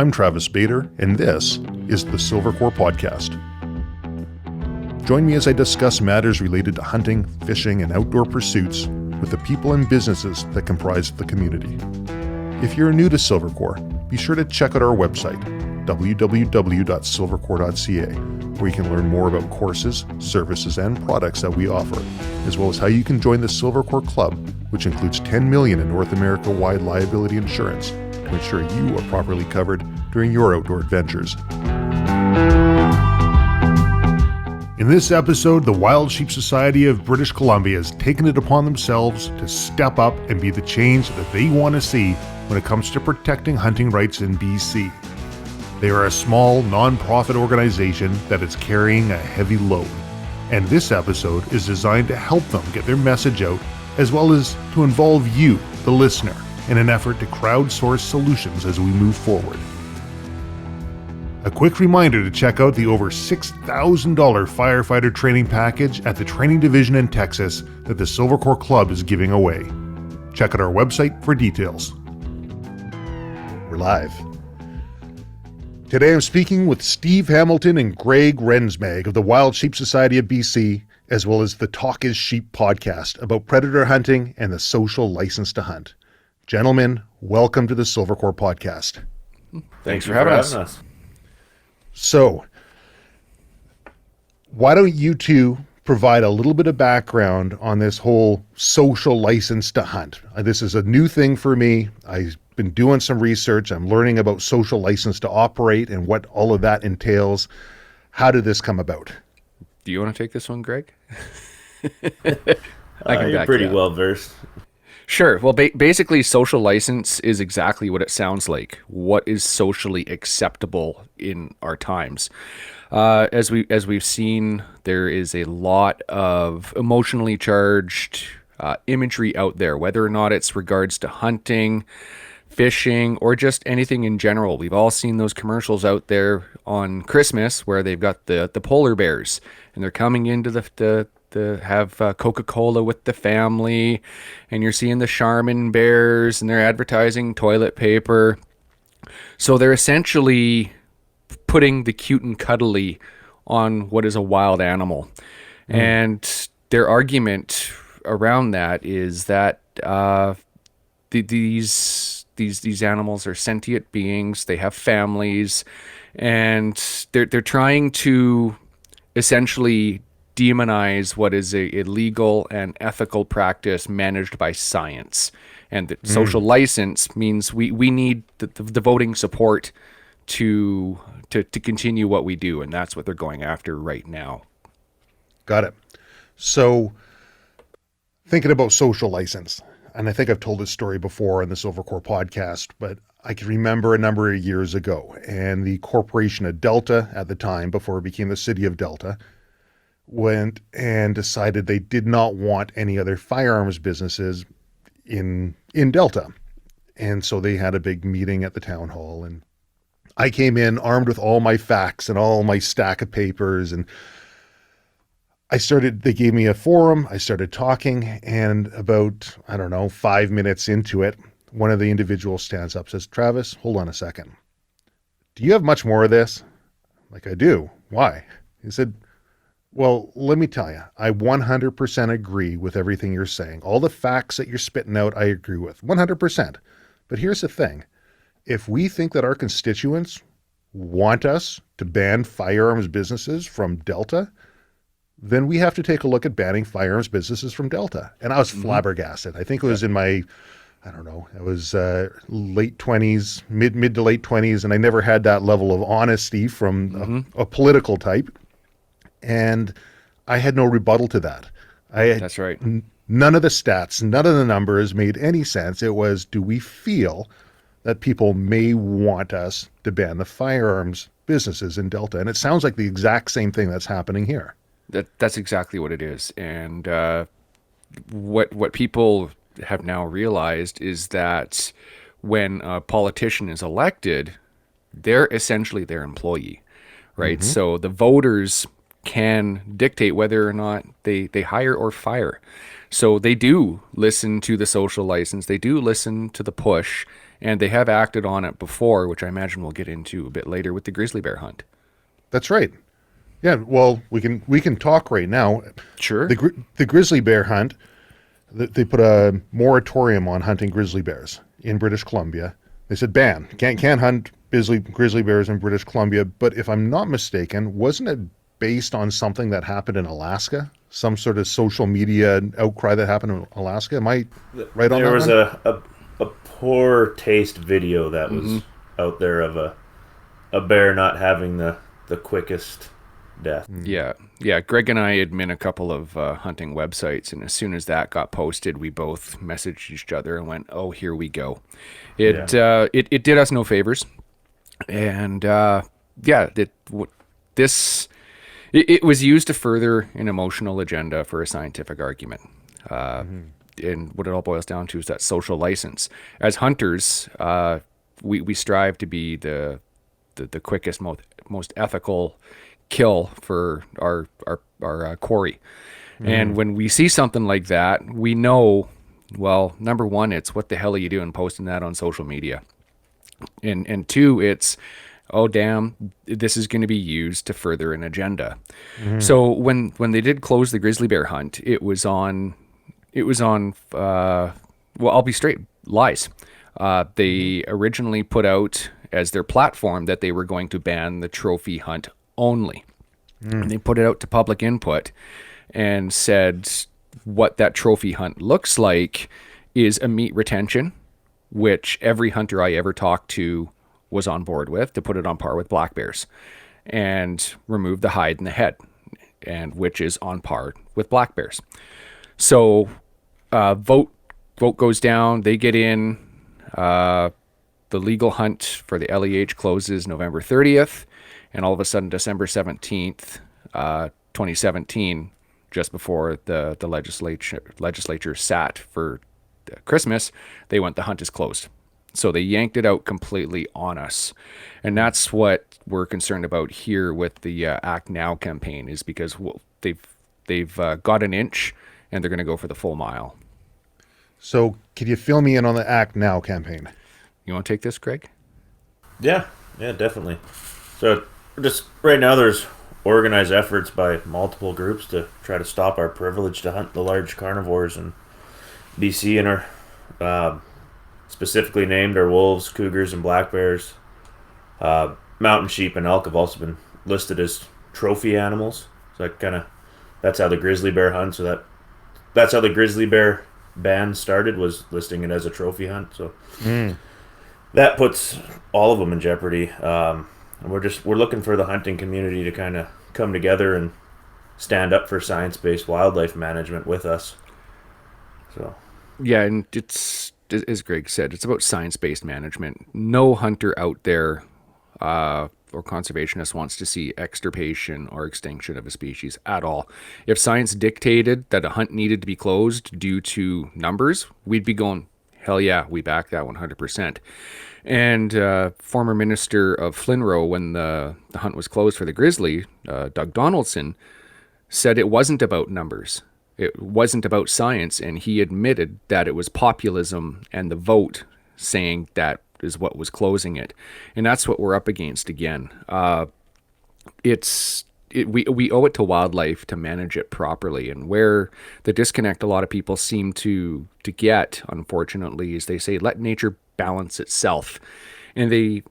I'm Travis Bader, and this is the Silvercore Podcast. Join me as I discuss matters related to hunting, fishing, and outdoor pursuits with the people and businesses that comprise the community. If you're new to Silvercore, be sure to check out our website, www.silvercore.ca, where you can learn more about courses, services, and products that we offer, as well as how you can join the Silvercore Club, which includes $10 million in North America-wide liability insurance to ensure you are properly covered during your outdoor adventures. In this episode, the Wild Sheep Society of British Columbia has taken it upon themselves to step up and be the change that they want to see when it comes to protecting hunting rights in BC. They are a small, non-profit organization that is carrying a heavy load, and this episode is designed to help them get their message out, as well as to involve you, the listener, in an effort to crowdsource solutions as we move forward. A quick reminder to check out the over $6,000 firefighter training package at the training division in Texas that the Silvercore Club is giving away. Check out our website for details. We're live. Today I'm speaking with Steve Hamilton and Greg Rensmaag of the Wild Sheep Society of BC, as well as the Talk is Sheep podcast about predator hunting and the social license to hunt. Gentlemen, welcome to the Silvercore podcast. Thanks for having us. So, why don't you two provide a little bit of background on this whole social license to hunt? This is a new thing for me. I've been doing some research. I'm learning about social license to operate and what all of that entails. How did this come about? Do you want to take this one, Greg? You're pretty well versed. Sure. Well, basically, social license is exactly what it sounds like. What is socially acceptable in our times? As we've seen, there is a lot of emotionally charged imagery out there, whether or not it's regards to hunting, fishing, or just anything in general. We've all seen those commercials out there on Christmas where they've got the polar bears and they're coming into the have Coca-Cola with the family, and you're seeing the Charmin bears and they're advertising toilet paper. So they're essentially putting the cute and cuddly on what is a wild animal. And their argument around that is that these animals are sentient beings, they have families, and they're trying to essentially demonize what is a legal and ethical practice managed by science. And the social license means we need the voting support to continue what we do, and that's what they're going after right now. Got it. So, thinking about social license, and I think I've told this story before on the Silvercore podcast, but I can remember a number of years ago, and the corporation of Delta at the time, before it became the city of Delta, went and decided they did not want any other firearms businesses in Delta. And so they had a big meeting at the town hall, and I came in armed with all my facts and all my stack of papers, and they gave me a forum, I started talking, and about, 5 minutes into it, one of the individuals stands up, says, "Travis, hold on a second. Do you have much more of this?" Like, "I do. Why?" He said, "Well, let me tell you, I 100% agree with everything you're saying. All the facts that you're spitting out, I agree with, 100%. But here's the thing. If we think that our constituents want us to ban firearms businesses from Delta, then we have to take a look at banning firearms businesses from Delta." And I was flabbergasted. I think it was in my, it was late 20s, mid to late 20s, and I never had that level of honesty from a political type. And I had no rebuttal to that. That's right. None of the stats, none of the numbers made any sense. It was, do we feel that people may want us to ban the firearms businesses in Delta? And it sounds like the exact same thing that's happening here. That's exactly what it is. And what people have now realized is that when a politician is elected, they're essentially their employee, right? So the voters can dictate whether or not they hire or fire. So they do listen to the social license. They do listen to the push, And they have acted on it before, which I imagine we'll get into a bit later with the grizzly bear hunt. That's right. Yeah, well, we can talk right now. Sure. The grizzly bear hunt, they put a moratorium on hunting grizzly bears in British Columbia. They said ban. Can't hunt grizzly bears in British Columbia. But if I'm not mistaken, wasn't it based on something that happened in Alaska? Some sort of social media outcry that happened in Alaska? Am I right on that? There was a poor taste video that was out there of a bear not having the quickest death. Yeah. Greg and I admin a couple of hunting websites, and as soon as that got posted, we both messaged each other and went, "Oh, here we go." It did us no favors, and it was used to further an emotional agenda for a scientific argument. And what it all boils down to is that social license. As hunters, we strive to be the quickest, most ethical kill for our quarry. And when we see something like that, we know, well, number one, it's what the hell are you doing posting that on social media? And two, it's, oh damn, this is going to be used to further an agenda. So when they did close the grizzly bear hunt, it was on well, I'll be straight, lies. They originally put out as their platform that they were going to ban the trophy hunt only. And they put it out to public input and said what that trophy hunt looks like is a meat retention, which every hunter I ever talked to was on board with, to put it on par with black bears, and remove the hide and the head, and which is on par with black bears. So vote goes down, they get in, the legal hunt for the LEH closes November 30th, and all of a sudden December 17th, 2017, just before the legislature sat for Christmas, they went, the hunt is closed. So they yanked it out completely on us. And that's what we're concerned about here with the ActNow campaign, is because they've got an inch and they're going to go for the full mile. So could you fill me in on the ActNow campaign? You want to take this, Greg? Yeah, definitely. So just right now there's organized efforts by multiple groups to try to stop our privilege to hunt the large carnivores in BC, and our specifically named our wolves, cougars, and black bears. Mountain sheep and elk have also been listed as trophy animals. So that's how the grizzly bear hunt. So that's how the grizzly bear ban started, was listing it as a trophy hunt. So that puts all of them in jeopardy. And we're looking for the hunting community to kind of come together and stand up for science-based wildlife management with us. So yeah, and it's, as Greg said, it's about science-based management. No hunter out there or conservationist wants to see extirpation or extinction of a species at all. If science dictated that a hunt needed to be closed due to numbers, we'd be going, hell yeah, we back that 100%. And former Minister of Flinroe, when the hunt was closed for the grizzly, Doug Donaldson, said it wasn't about numbers. It wasn't about science, and he admitted that it was populism and the vote saying that is what was closing it. And that's what we're up against again. We owe it to wildlife to manage it properly, and where the disconnect a lot of people seem to get, unfortunately, is they say, let nature balance itself. And they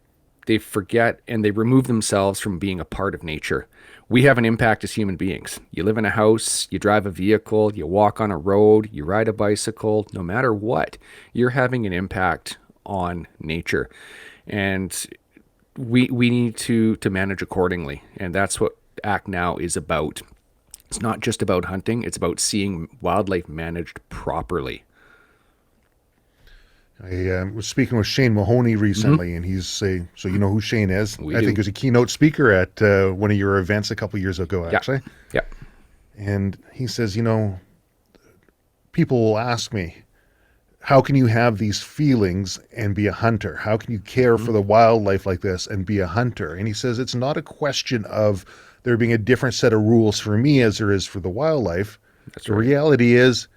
forget and they remove themselves from being a part of nature. We have an impact as human beings. You live in a house, you drive a vehicle, you walk on a road, you ride a bicycle, no matter what, you're having an impact on nature. And we need to manage accordingly. And that's what ActNow is about. It's not just about hunting, it's about seeing wildlife managed properly. I was speaking with Shane Mahoney recently, and he's saying, so you know who Shane is? I think he was a keynote speaker at one of your events a couple years ago, actually. Yeah. And he says, people will ask me, how can you have these feelings and be a hunter? How can you care for the wildlife like this and be a hunter? And he says, it's not a question of there being a different set of rules for me as there is for the wildlife. That's the right. reality is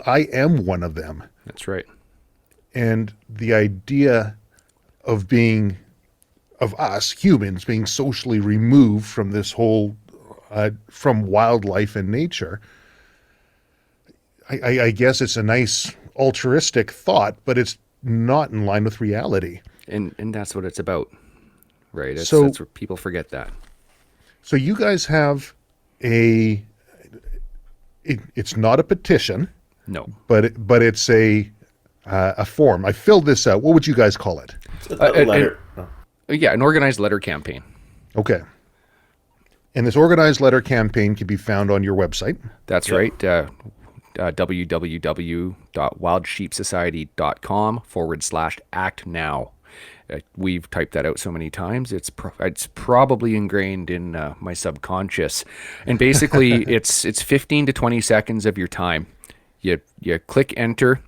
I am one of them. That's right. And the idea of us humans being socially removed from this whole from wildlife and nature. I guess it's a nice altruistic thought, but it's not in line with reality. And that's what it's about, right? That's what people forget that. So you guys have it's not a petition. No. But it's a form. I filled this out. What would you guys call it? A letter. Yeah, an organized letter campaign. Okay. And this organized letter campaign can be found on your website. That's right. www.wildsheepsociety.com/ActNow. We've typed that out so many times. It's probably ingrained in my subconscious. And basically, it's 15 to 20 seconds of your time. You click enter,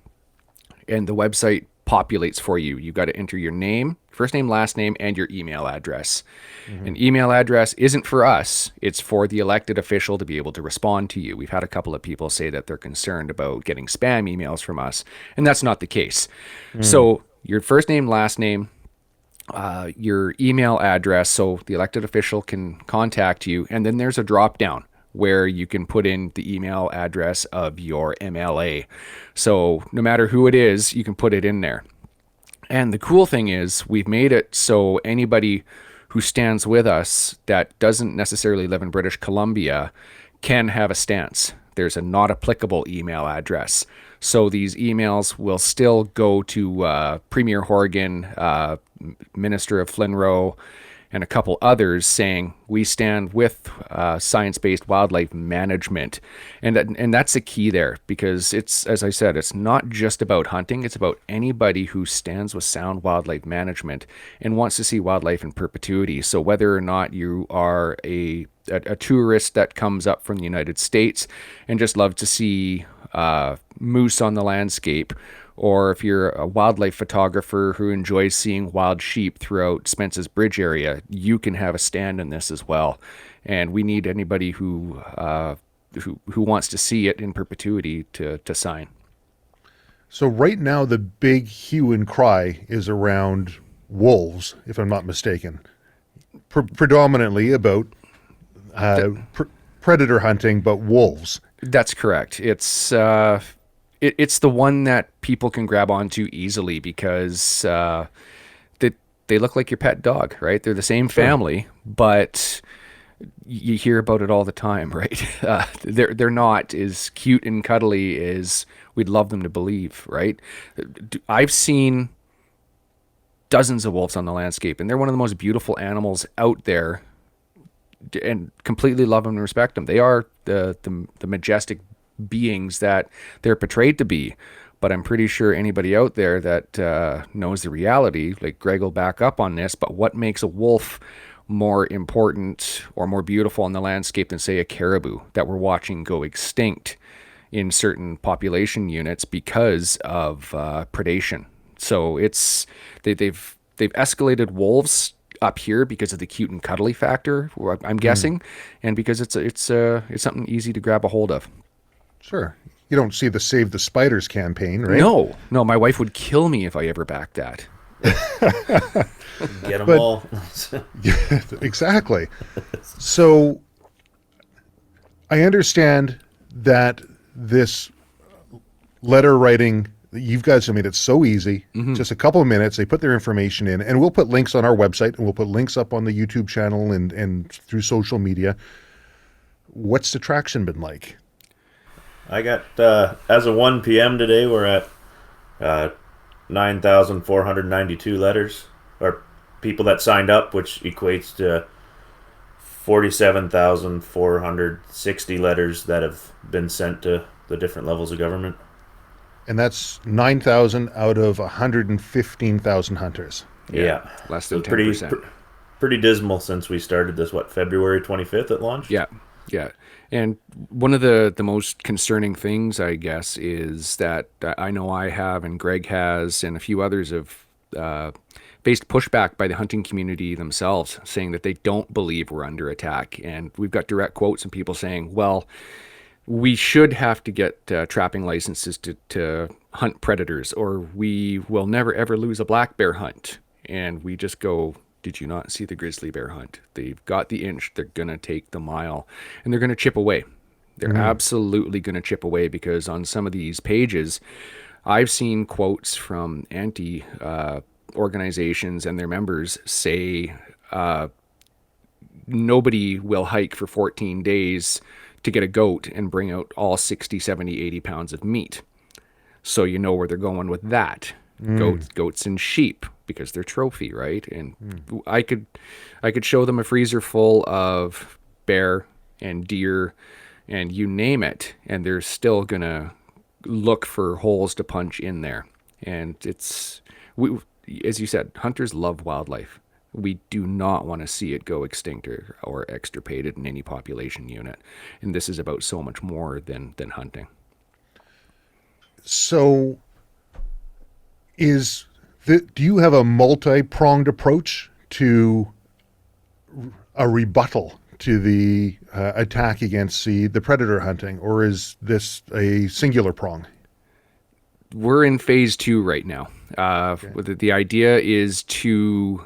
and the website populates for you. You got to enter your name, first name, last name, and your email address. Mm-hmm. An email address isn't for us. It's for the elected official to be able to respond to you. We've had a couple of people say that they're concerned about getting spam emails from us, and that's not the case. So your first name, last name, your email address, so the elected official can contact you, and then there's a drop down where you can put in the email address of your MLA. So no matter who it is, you can put it in there. And the cool thing is we've made it so anybody who stands with us that doesn't necessarily live in British Columbia can have a stance. There's a not applicable email address. So these emails will still go to Premier Horgan, Minister of Flinroe, and a couple others saying we stand with science-based wildlife management. And that's the key there, because it's, as I said, it's not just about hunting. It's about anybody who stands with sound wildlife management and wants to see wildlife in perpetuity. So whether or not you are a tourist that comes up from the United States and just love to see moose on the landscape, or if you're a wildlife photographer who enjoys seeing wild sheep throughout Spence's Bridge area, you can have a stand in this as well. And we need anybody who wants to see it in perpetuity to sign. So right now, the big hue and cry is around wolves, if I'm not mistaken, predominantly about predator hunting, but wolves. That's correct. It's the one that people can grab onto easily because they look like your pet dog, right? They're the same family, but you hear about it all the time, right? They're not as cute and cuddly as we'd love them to believe, right? I've seen dozens of wolves on the landscape, and they're one of the most beautiful animals out there, and completely love them and respect them. They are the majestic beings that they're portrayed to be. But I'm pretty sure anybody out there that knows the reality, like Greg will back up on this, but what makes a wolf more important or more beautiful in the landscape than, say, a caribou that we're watching go extinct in certain population units because of predation? So they've escalated wolves up here because of the cute and cuddly factor, I'm guessing, and because it's something easy to grab a hold of. Sure. You don't see the Save the Spiders campaign, right? No, my wife would kill me if I ever backed that. Get them all. Exactly. So I understand that this letter writing, you guys have made it so easy. Just a couple of minutes, they put their information in, and we'll put links on our website, and we'll put links up on the YouTube channel and through social media. What's the traction been like? I got, as of 1 p.m. today, we're at 9,492 letters, or people that signed up, which equates to 47,460 letters that have been sent to the different levels of government. And that's 9,000 out of 115,000 hunters. Yeah. Less than 10%. Pretty dismal since we started this, February 25th it launched? Yeah. And one of the most concerning things, I guess, is that I know I have and Greg has and a few others have faced pushback by the hunting community themselves, saying that they don't believe we're under attack. And we've got direct quotes and people saying, well, we should have to get trapping licenses to hunt predators, or we will never, ever lose a black bear hunt. and we just go, did you not see the grizzly bear hunt? They've got the inch, they're going to take the mile, and they're going to chip away. They're absolutely going to chip away, because on some of these pages, I've seen quotes from anti organizations and their members say, nobody will hike for 14 days to get a goat and bring out all 60, 70, 80 pounds of meat. So you know where they're going with that. Goats and sheep, because they're trophy, right? And I could show them a freezer full of bear and deer and you name it, and they're still gonna look for holes to punch in there. And as you said, hunters love wildlife. We do not want to see it go extinct or extirpated in any population unit. And this is about so much more than hunting. So do you have a multi-pronged approach to a rebuttal to the attack against the predator hunting, or is this a singular prong? We're in phase 2 right now. The idea is to,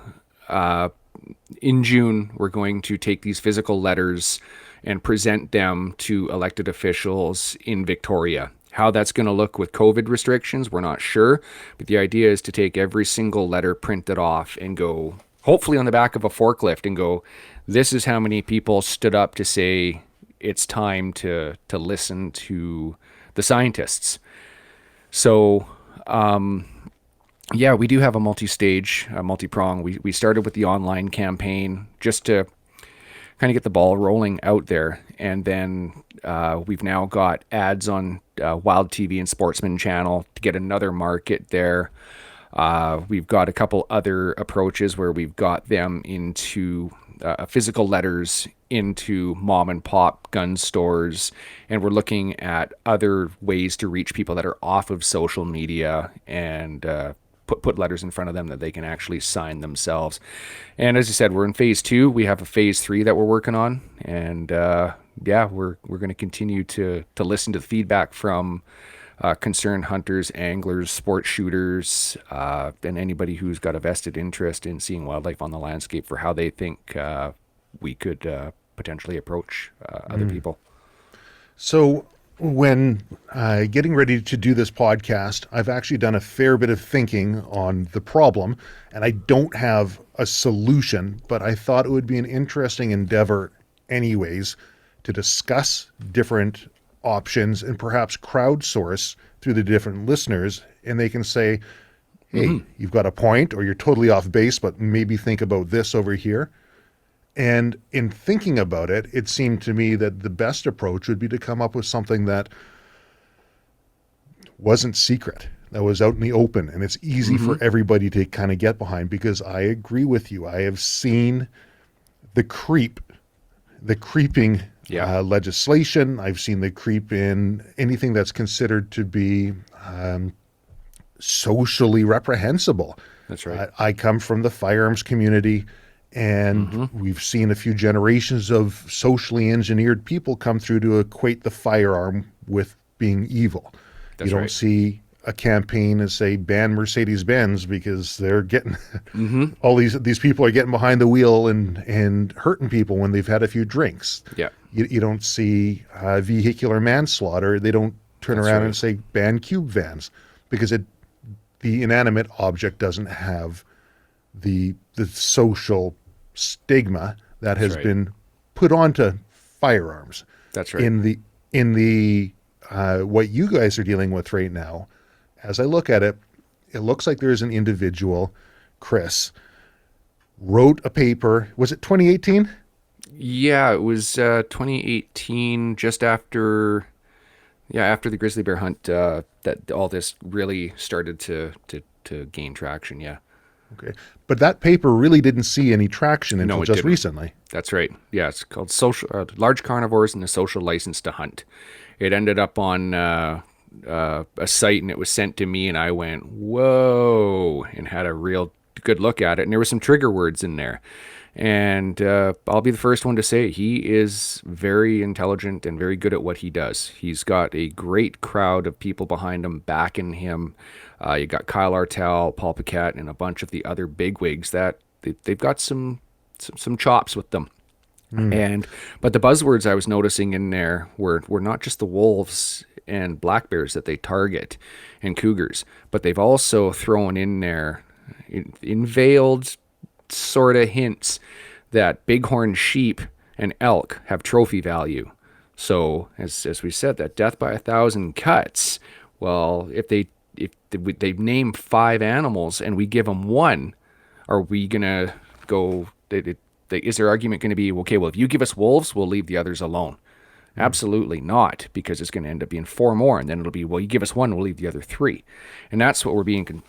in June, we're going to take these physical letters and present them to elected officials in Victoria. How that's going to look with COVID restrictions, we're not sure. But the idea is to take every single letter, print it off, and go, hopefully on the back of a forklift, and go, this is how many people stood up to say it's time to listen to the scientists. So, we do have a multi-stage, multi-prong. We started with the online campaign just to kind of get the ball rolling out there. And then we've now got ads on Wild TV and Sportsman Channel to get another market there. We've got a couple other approaches where we've got them into physical letters into mom and pop gun stores, and we're looking at other ways to reach people that are off of social media and put letters in front of them that they can actually sign themselves. And as I said, we're in phase 2. We have a phase 3 that we're working on, and we're going to continue to listen to the feedback from concerned hunters, anglers, sport shooters, and anybody who's got a vested interest in seeing wildlife on the landscape for how they think we could potentially approach other people. So when getting ready to do this podcast, I've actually done a fair bit of thinking on the problem, and I don't have a solution, but I thought it would be an interesting endeavor anyways to discuss different options and perhaps crowdsource through the different listeners, and they can say, hey, you've got a point, or you're totally off base, but maybe think about this over here. And in thinking about it, it seemed to me that the best approach would be to come up with something that wasn't secret, that was out in the open, and it's easy for everybody to kind of get behind, because I agree with you. I have seen the creeping legislation. I've seen the creep in anything that's considered to be socially reprehensible. That's right. I come from the firearms community, and we've seen a few generations of socially engineered people come through to equate the firearm with being evil. That's you don't right. see a campaign and say ban Mercedes-Benz because they're getting all these people are getting behind the wheel and hurting people when they've had a few drinks. Yeah. You don't see vehicular manslaughter. They don't turn That's around right. and say ban cube vans, because the inanimate object doesn't have the social stigma that has right. been put onto firearms. That's right. In the what you guys are dealing with right now, as I look at it, it looks like there's an individual, Chris, wrote a paper. Was it 2018? Yeah, it was 2018, just after the grizzly bear hunt, that all this really started to gain traction. Yeah. Okay. But that paper really didn't see any traction until it just didn't. recently. That's right. Yeah, it's called Large Carnivores and the Social License to Hunt. It ended up on a site, and it was sent to me, and I went, whoa, and had a real good look at it. And there were some trigger words in there. And I'll be the first one to say he is very intelligent and very good at what he does. He's got a great crowd of people behind him, backing him. You got Kyle Artell, Paul Paquette, and a bunch of the other bigwigs that they've got some chops with them. But the buzzwords I was noticing in there were not just the wolves and black bears that they target and cougars, but they've also thrown in there in veiled sort of hints that bighorn sheep and elk have trophy value. So as we said, that death by 1,000 cuts. Well, if they name 5 animals and we give them 1, are we gonna go? Is their argument going to be, okay, well, if you give us wolves, we'll leave the others alone? Absolutely not, because it's going to end up being 4 more, and then it'll be, well, you give us 1, we'll leave the other 3. And that's what we're being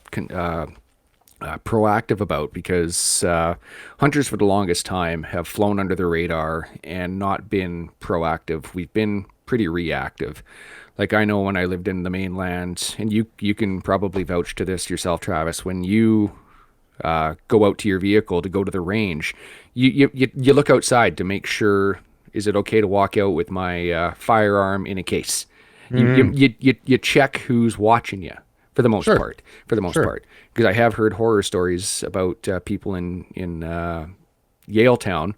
proactive about, because hunters for the longest time have flown under the radar and not been proactive. We've been pretty reactive. Like, I know when I lived in the mainland, and you can probably vouch to this yourself, Travis, when you go out to your vehicle to go to the range, you look outside to make sure, is it okay to walk out with my firearm in a case? You check who's watching you for the most part. Because I have heard horror stories about people in Yaletown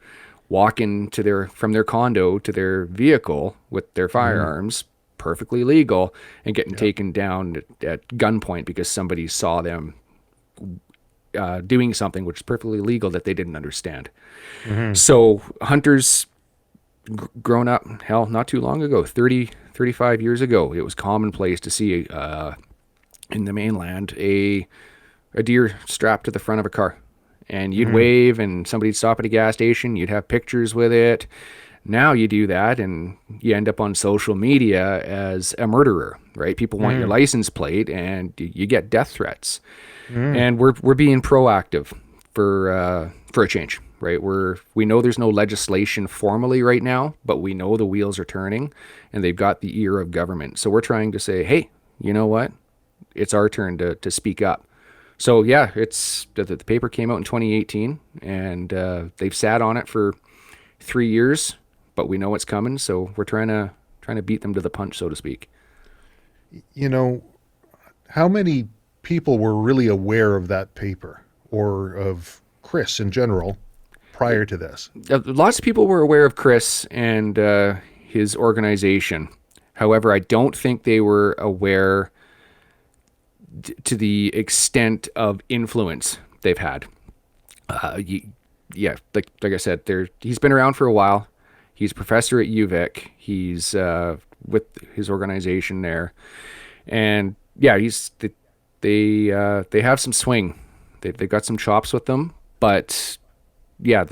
walking from their condo to their vehicle with their firearms, perfectly legal, and getting taken down at gunpoint because somebody saw them doing something which is perfectly legal that they didn't understand. So hunters grown up, hell, not too long ago, 35 years ago, it was commonplace to see in the mainland a deer strapped to the front of a car, and you'd wave and somebody'd stop at a gas station, you'd have pictures with it. Now you do that and you end up on social media as a murderer, right? People want your license plate and you get death threats. And we're being proactive for a change, right? We know there's no legislation formally right now, but we know the wheels are turning and they've got the ear of government. So we're trying to say, hey, you know what? It's our turn to speak up. So yeah, it's the paper came out in 2018 and they've sat on it for 3 years, but we know it's coming. So we're trying to beat them to the punch, so to speak. You know, how many people were really aware of that paper or of Chris in general prior to this? Lots of people were aware of Chris and his organization. However, I don't think they were aware to the extent of influence they've had. Yeah, like I said, he's been around for a while. He's a professor at UVic. He's with his organization there, and yeah, they have some swing. They've got some chops with them, but yeah,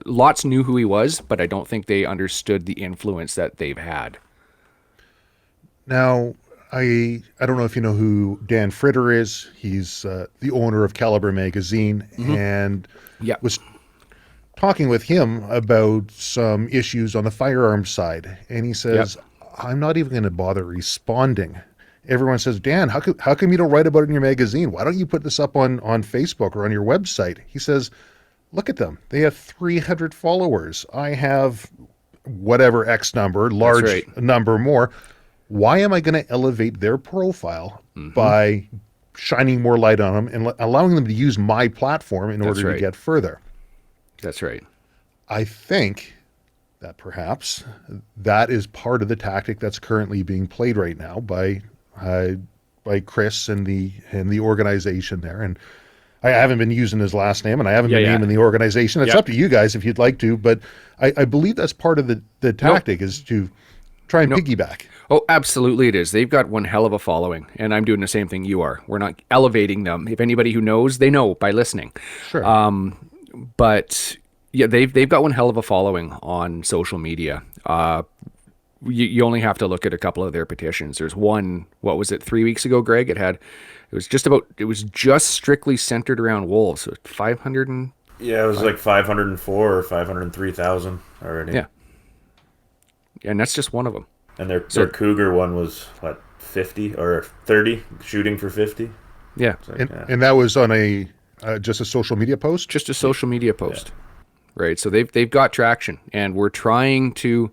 lots knew who he was, but I don't think they understood the influence that they've had. Now, I don't know if you know who Dan Fritter is. He's the owner of Caliber Magazine, and was talking with him about some issues on the firearms side. And he says, I'm not even going to bother responding. Everyone says, Dan, how come you don't write about it in your magazine? Why don't you put this up on Facebook or on your website? He says, look at them. They have 300 followers. I have whatever X number, large number more. Why am I going to elevate their profile by shining more light on them and allowing them to use my platform in order to get further? That's right. I think that perhaps that is part of the tactic that's currently being played right now by Chris and the organization there. And I haven't been using his last name, and I haven't been naming the organization. It's up to you guys if you'd like to, but I believe that's part of the tactic is to try and piggyback. Oh, absolutely it is. They've got one hell of a following, and I'm doing the same thing you are. We're not elevating them. If anybody who knows, they know by listening. Sure. But yeah, they've got one hell of a following on social media. You only have to look at a couple of their petitions. There's one, what was it, 3 weeks ago, Greg? It was just strictly centered around wolves. So 500 and... Yeah, it was like 504 or 503,000 already. Yeah. And that's just one of them. And their cougar one was, what, 50 or 30, shooting for 50? Yeah. And that was on just a social media post? Just a social media post. right? So they've got traction, and we're trying to,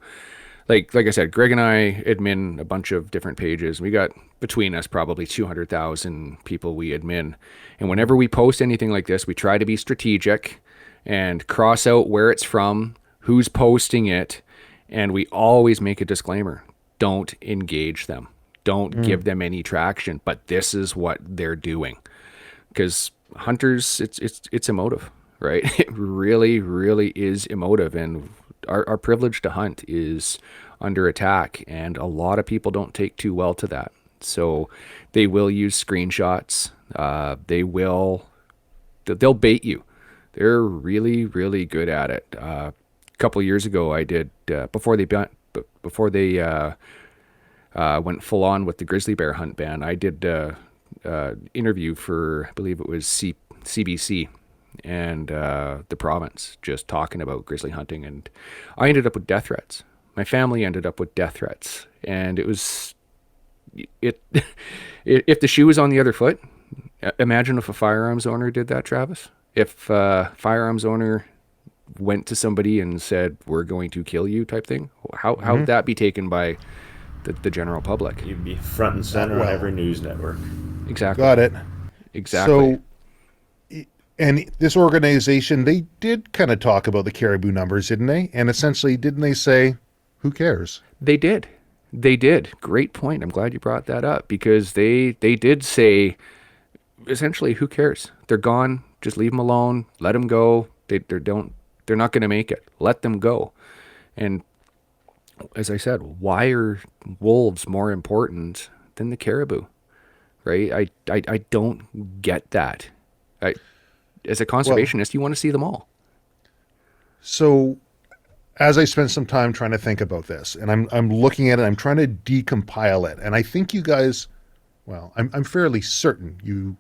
like I said, Greg and I admin a bunch of different pages. We got between us probably 200,000 people we admin, and whenever we post anything like this, we try to be strategic and cross out where it's from, who's posting it, and we always make a disclaimer: don't engage them, don't give them any traction. But this is what they're doing, because hunters, it's emotive, right? It really, really is emotive, and our privilege to hunt is under attack, and a lot of people don't take too well to that. So they will use screenshots. They'll bait you. They're really, really good at it. A couple of years ago, I did before they went full on with the grizzly bear hunt ban. I did interview for, I believe it was CBC and the province, just talking about grizzly hunting, and I ended up with death threats. My family ended up with death threats, and if the shoe was on the other foot, imagine if a firearms owner did that, Travis. If a firearms owner went to somebody and said, "We're going to kill you," type thing, how would that be taken by the general public? You'd be front and center on every news network. Exactly. Got it. Exactly. So, and this organization, they did kind of talk about the caribou numbers, didn't they? And essentially, didn't they say, who cares? They did. Great point. I'm glad you brought that up, because they did say, essentially, who cares? They're gone. Just leave them alone. Let them go. They're not going to make it. Let them go. And as I said, why are wolves more important than the caribou? Right? I don't get that. As a conservationist, you want to see them all. So, as I spent some time trying to think about this, and I'm looking at it, I'm trying to decompile it, and I think you guys, well, I'm fairly certain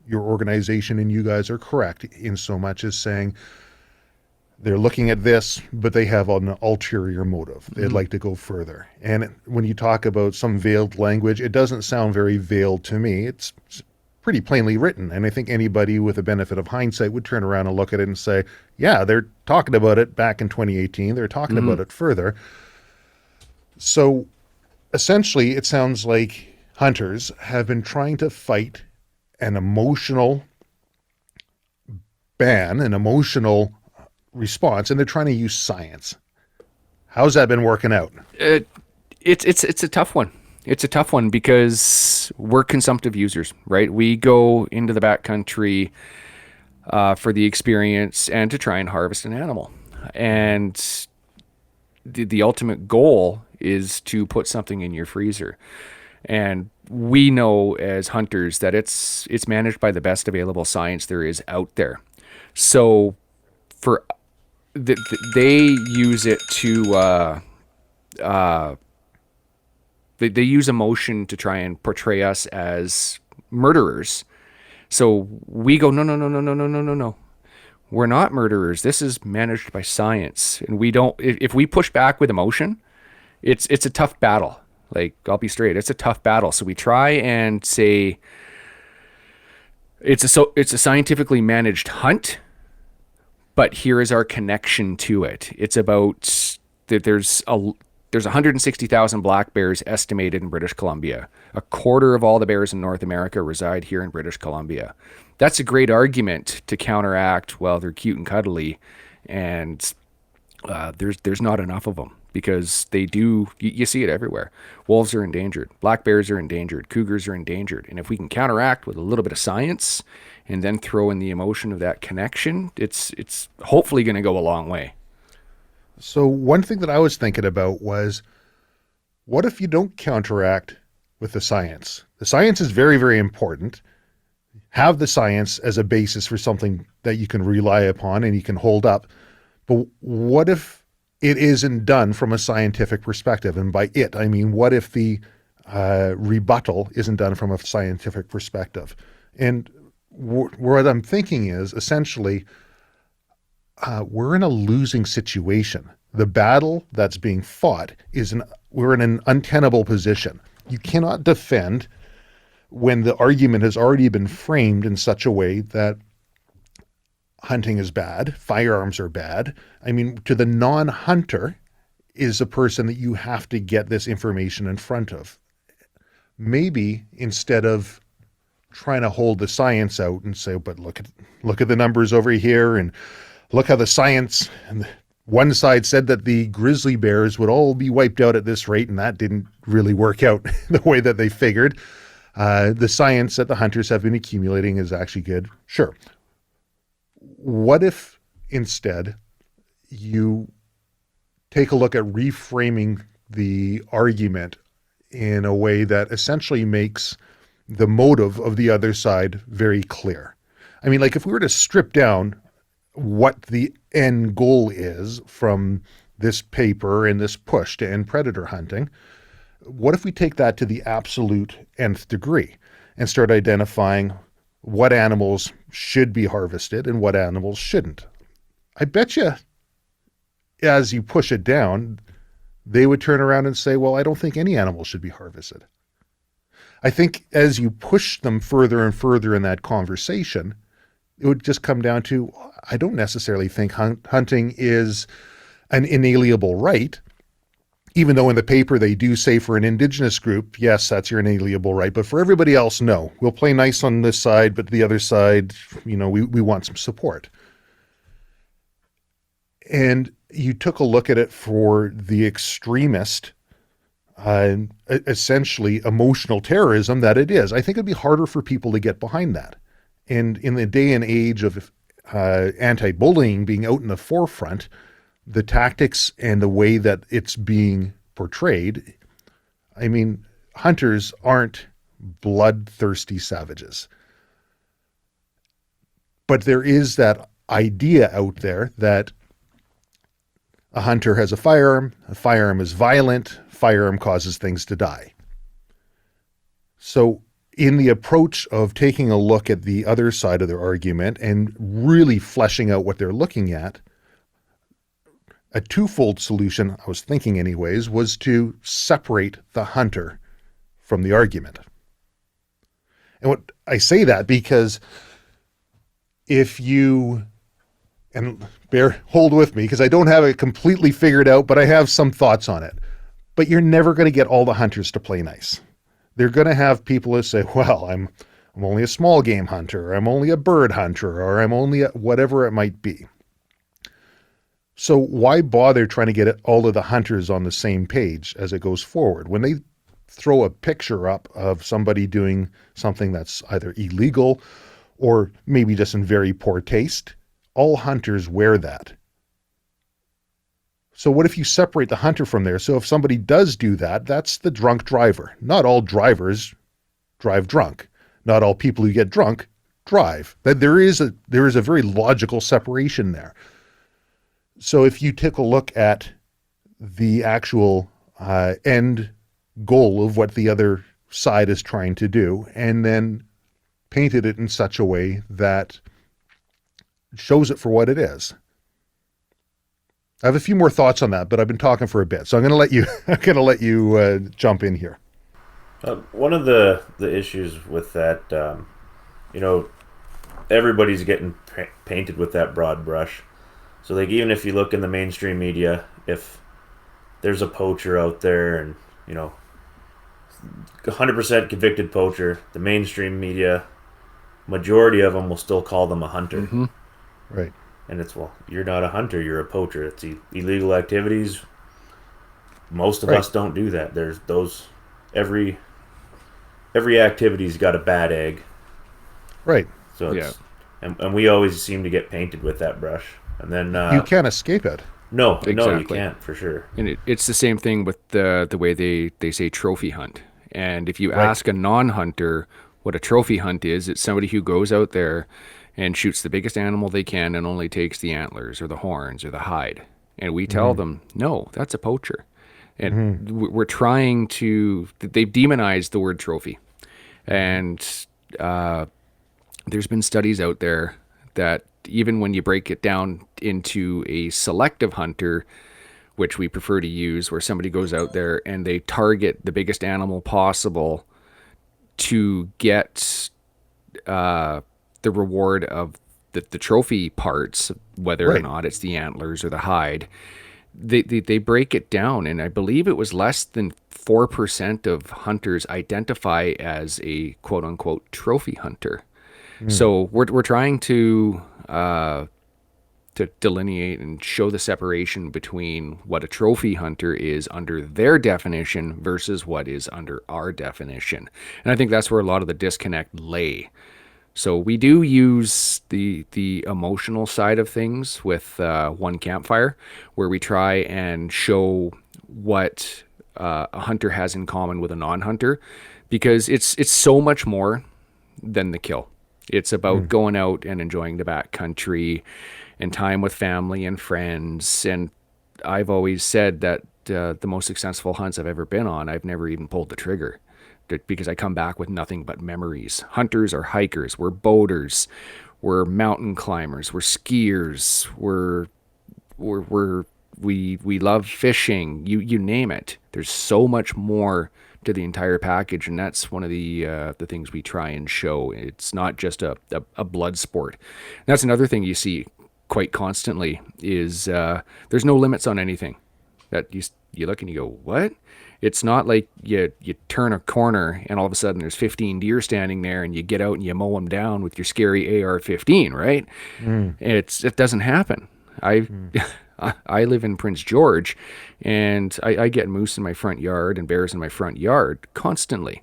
your organization and you guys are correct in so much as saying they're looking at this, but they have an ulterior motive. They'd like to go further. And when you talk about some veiled language, it doesn't sound very veiled to me. It's pretty plainly written. And I think anybody with a benefit of hindsight would turn around and look at it and say, yeah, they're talking about it back in 2018. They're talking about it further. So essentially, it sounds like hunters have been trying to fight an emotional ban, an emotional response, and they're trying to use science. How's that been working out? It's a tough one. It's a tough one because we're consumptive users, right? We go into the backcountry for the experience and to try and harvest an animal. And the ultimate goal is to put something in your freezer. And we know as hunters that it's managed by the best available science there is out there. So they use it to they use emotion to try and portray us as murderers. So we go, no. We're not murderers. This is managed by science. And we don't, if we push back with emotion, it's a tough battle. Like, I'll be straight, it's a tough battle. So we try and say it's a scientifically managed hunt, but here is our connection to it. It's about that there's 160,000 black bears estimated in British Columbia. A quarter of all the bears in North America reside here in British Columbia. That's a great argument to counteract, well, they're cute and cuddly, and there's not enough of them, because they do, you see it everywhere. Wolves are endangered. Black bears are endangered. Cougars are endangered. And if we can counteract with a little bit of science and then throw in the emotion of that connection, it's hopefully going to go a long way. So one thing that I was thinking about was, what if you don't counteract with the science? The science is very, very important. Have the science as a basis for something that you can rely upon and you can hold up. But what if it isn't done from a scientific perspective? And by it, I mean, what if the rebuttal isn't done from a scientific perspective? And what I'm thinking is, essentially, we're in a losing situation. The battle that's being fought we're in an untenable position. You cannot defend when the argument has already been framed in such a way that hunting is bad, firearms are bad. I mean, to the non-hunter is a person that you have to get this information in front of. Maybe instead of trying to hold the science out and say, but look at the numbers over here, and look how the science, and one side said that the grizzly bears would all be wiped out at this rate, and that didn't really work out the way that they figured. The science that the hunters have been accumulating is actually good. Sure. What if instead you take a look at reframing the argument in a way that essentially makes the motive of the other side very clear? I mean, like if we were to strip down what the end goal is from this paper and this push to end predator hunting, what if we take that to the absolute nth degree and start identifying what animals should be harvested and what animals shouldn't? I bet you as you push it down, they would turn around and say, well, I don't think any animal should be harvested. I think as you push them further and further in that conversation, it would just come down to, I don't necessarily think hunting is an inalienable right, even though in the paper they do say for an Indigenous group, yes, that's your inalienable right. But for everybody else, no. We'll play nice on this side, but the other side, we want some support. And you took a look at it for the extremist, essentially emotional terrorism that it is. I think it'd be harder for people to get behind that. And in the day and age of anti-bullying being out in the forefront, the tactics and the way that it's being portrayed, I mean, hunters aren't bloodthirsty savages. But there is that idea out there that a hunter has a firearm is violent, firearm causes things to die. So in the approach of taking a look at the other side of their argument and really fleshing out what they're looking at, a twofold solution, I was thinking anyways, was to separate the hunter from the argument. And what I say that because if you, and hold with me because I don't have it completely figured out, but I have some thoughts on it. But you're never going to get all the hunters to play nice. They're going to have people who say, well, I'm only a small game hunter, or I'm only a bird hunter, or I'm only a whatever it might be. So why bother trying to get all of the hunters on the same page as it goes forward? When they throw a picture up of somebody doing something that's either illegal or maybe just in very poor taste, all hunters wear that. So what if you separate the hunter from there? So if somebody does do that, that's the drunk driver. Not all drivers drive drunk. Not all people who get drunk drive. There is a very logical separation there. So if you take a look at the actual end goal of what the other side is trying to do, and then painted it in such a way that shows it for what it is. I have a few more thoughts on that, but I've been talking for a bit, so I'm going to let you jump in here. One of the issues with that, everybody's getting painted with that broad brush. So like even if you look in the mainstream media, if there's a poacher out there and 100% convicted poacher, the mainstream media, majority of them will still call them a hunter. Mm-hmm. Right. And it's, well, you're not a hunter, you're a poacher. It's illegal activities. Most of us don't do that. There's those, every activity's got a bad egg. Right. So it's, and we always seem to get painted with that brush. And then you can't escape it. No, Exactly. No, you can't, for sure. And it's the same thing with the way they say trophy hunt. And if you ask a non-hunter what a trophy hunt is, it's somebody who goes out there and shoots the biggest animal they can and only takes the antlers or the horns or the hide. And we tell them, no, that's a poacher. And we're trying to, they've demonized the word trophy. And there's been studies out there that even when you break it down into a selective hunter, which we prefer to use, where somebody goes out there and they target the biggest animal possible to get the reward of the trophy parts, whether or not it's the antlers or the hide, they break it down, and I believe it was less than 4% of hunters identify as a quote unquote trophy hunter. So we're trying to delineate and show the separation between what a trophy hunter is under their definition versus what is under our definition. And I think that's where a lot of the disconnect lay. So we do use the emotional side of things with One Campfire, where we try and show what a hunter has in common with a non-hunter, because it's so much more than the kill. It's about going out and enjoying the backcountry and time with family and friends. And I've always said that the most successful hunts I've ever been on, I've never even pulled the trigger, because I come back with nothing but memories. Hunters are hikers. We're boaters. We're mountain climbers. We're skiers. We love fishing. You name it. There's so much more to the entire package, and that's one of the things we try and show. It's not just a blood sport. And that's another thing you see quite constantly is there's no limits on anything. That you look and you go, what? It's not like you turn a corner and all of a sudden there's 15 deer standing there and you get out and you mow them down with your scary AR-15, right? It doesn't happen. I live in Prince George, and I get moose in my front yard and bears in my front yard constantly.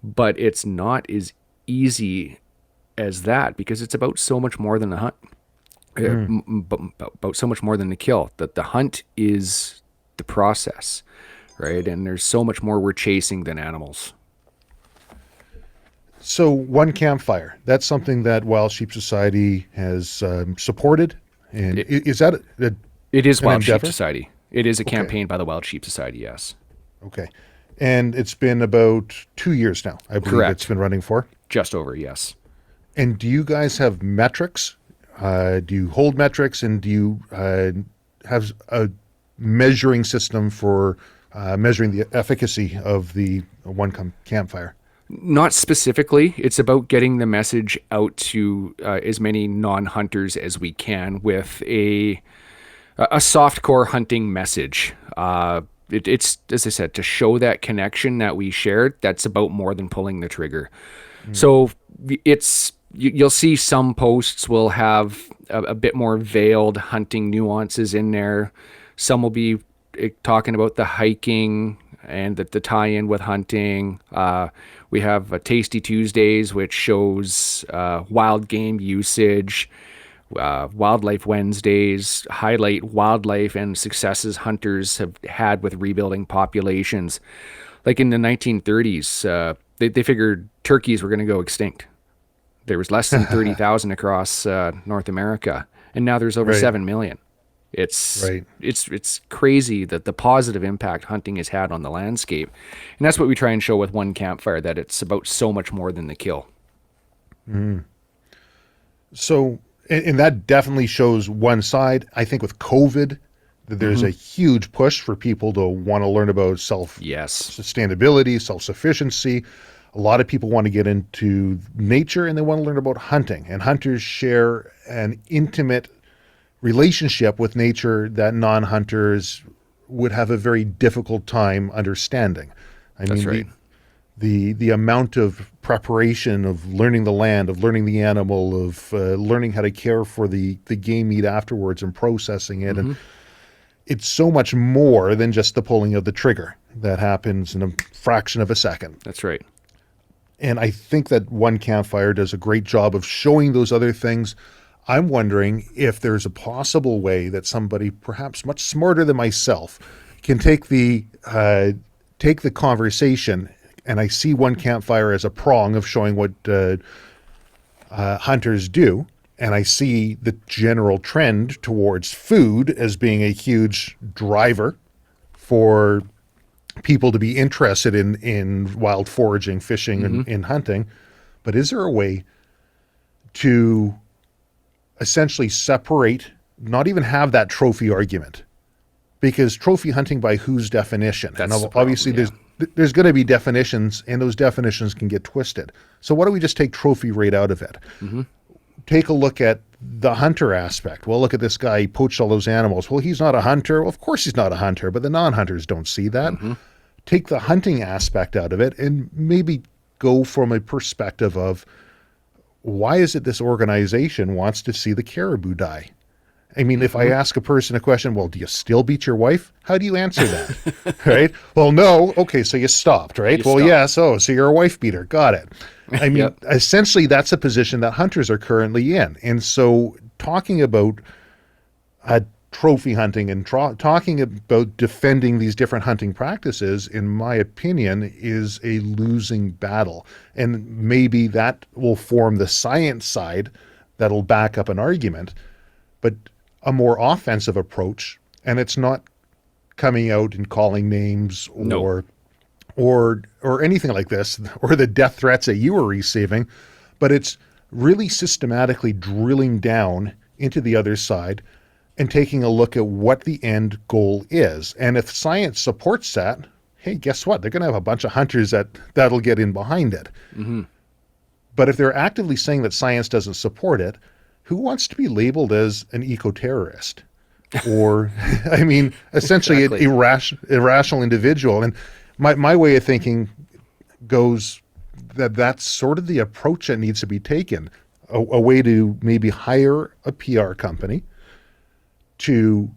But it's not as easy as that, because it's about so much more than the hunt. About so much more than the kill. That the hunt is the process, right? And there's so much more we're chasing than animals. So One Campfire, that's something that Wild Sheep Society has supported. And is that it is Wild endeavor? Sheep Society. It is a campaign by the Wild Sheep Society, yes. Okay. And it's been about 2 years now, I believe. Correct. It's been running for. Just over, yes. And do you guys have metrics? Do you hold metrics, and do you have a measuring system for measuring the efficacy of the One Campfire? Not specifically. It's about getting the message out to as many non-hunters as we can with a softcore hunting message. It's, as I said, to show that connection that we shared. That's about more than pulling the trigger. So it's you'll see some posts will have a bit more veiled hunting nuances in there. Some will be talking about the hiking and the tie-in with hunting. We have Tasty Tuesdays, which shows wild game usage. Wildlife Wednesdays highlight wildlife and successes hunters have had with rebuilding populations. Like in the 1930s, they figured turkeys were going to go extinct. There was less than 30,000 across North America, and now there's over 7 million. It's crazy that the positive impact hunting has had on the landscape. And that's what we try and show with One Campfire, that it's about so much more than the kill. So, and that definitely shows one side. I think with COVID, that there's a huge push for people to want to learn about sustainability, self-sufficiency. A lot of people want to get into nature, and they want to learn about hunting. And hunters share an intimate relationship with nature that non-hunters would have a very difficult time understanding. That's right. The amount of preparation, of learning the land, of learning the animal, of learning how to care for the game meat afterwards and processing it. And it's so much more than just the pulling of the trigger that happens in a fraction of a second. That's right. And I think that One Campfire does a great job of showing those other things. I'm wondering if there's a possible way that somebody, perhaps much smarter than myself, can take the conversation, and I see One Campfire as a prong of showing what hunters do, and I see the general trend towards food as being a huge driver for people to be interested in wild foraging, fishing, and hunting. But is there a way to essentially separate, not even have that trophy argument? Because trophy hunting, by whose definition? That's and the problem, obviously there's going to be definitions, and those definitions can get twisted. So why don't we just take trophy right out of it? Take a look at the hunter aspect. Well, look at this guy, he poached all those animals. Well, he's not a hunter. Well, of course he's not a hunter, but the non-hunters don't see that. Take the hunting aspect out of it and maybe go from a perspective of, why is it this organization wants to see the caribou die? I mean, if I ask a person a question, well, do you still beat your wife? How do you answer that? Right? Well, no. Okay, so you stopped, right? Well, yeah, so you're a wife beater. Got it. I mean, essentially, that's a position that hunters are currently in. And so talking about trophy hunting and talking about defending these different hunting practices, in my opinion, is a losing battle. And maybe that will form the science side that'll back up an argument, but a more offensive approach, and it's not coming out and calling names or anything like this, or the death threats that you were receiving, but it's really systematically drilling down into the other side and taking a look at what the end goal is. And if science supports that, hey, guess what? They're going to have a bunch of hunters that'll get in behind it. But if they're actively saying that science doesn't support it, who wants to be labeled as an eco-terrorist? Or, I mean, essentially an irrational individual. And my way of thinking goes that that's sort of the approach that needs to be taken. A way to maybe hire a PR company to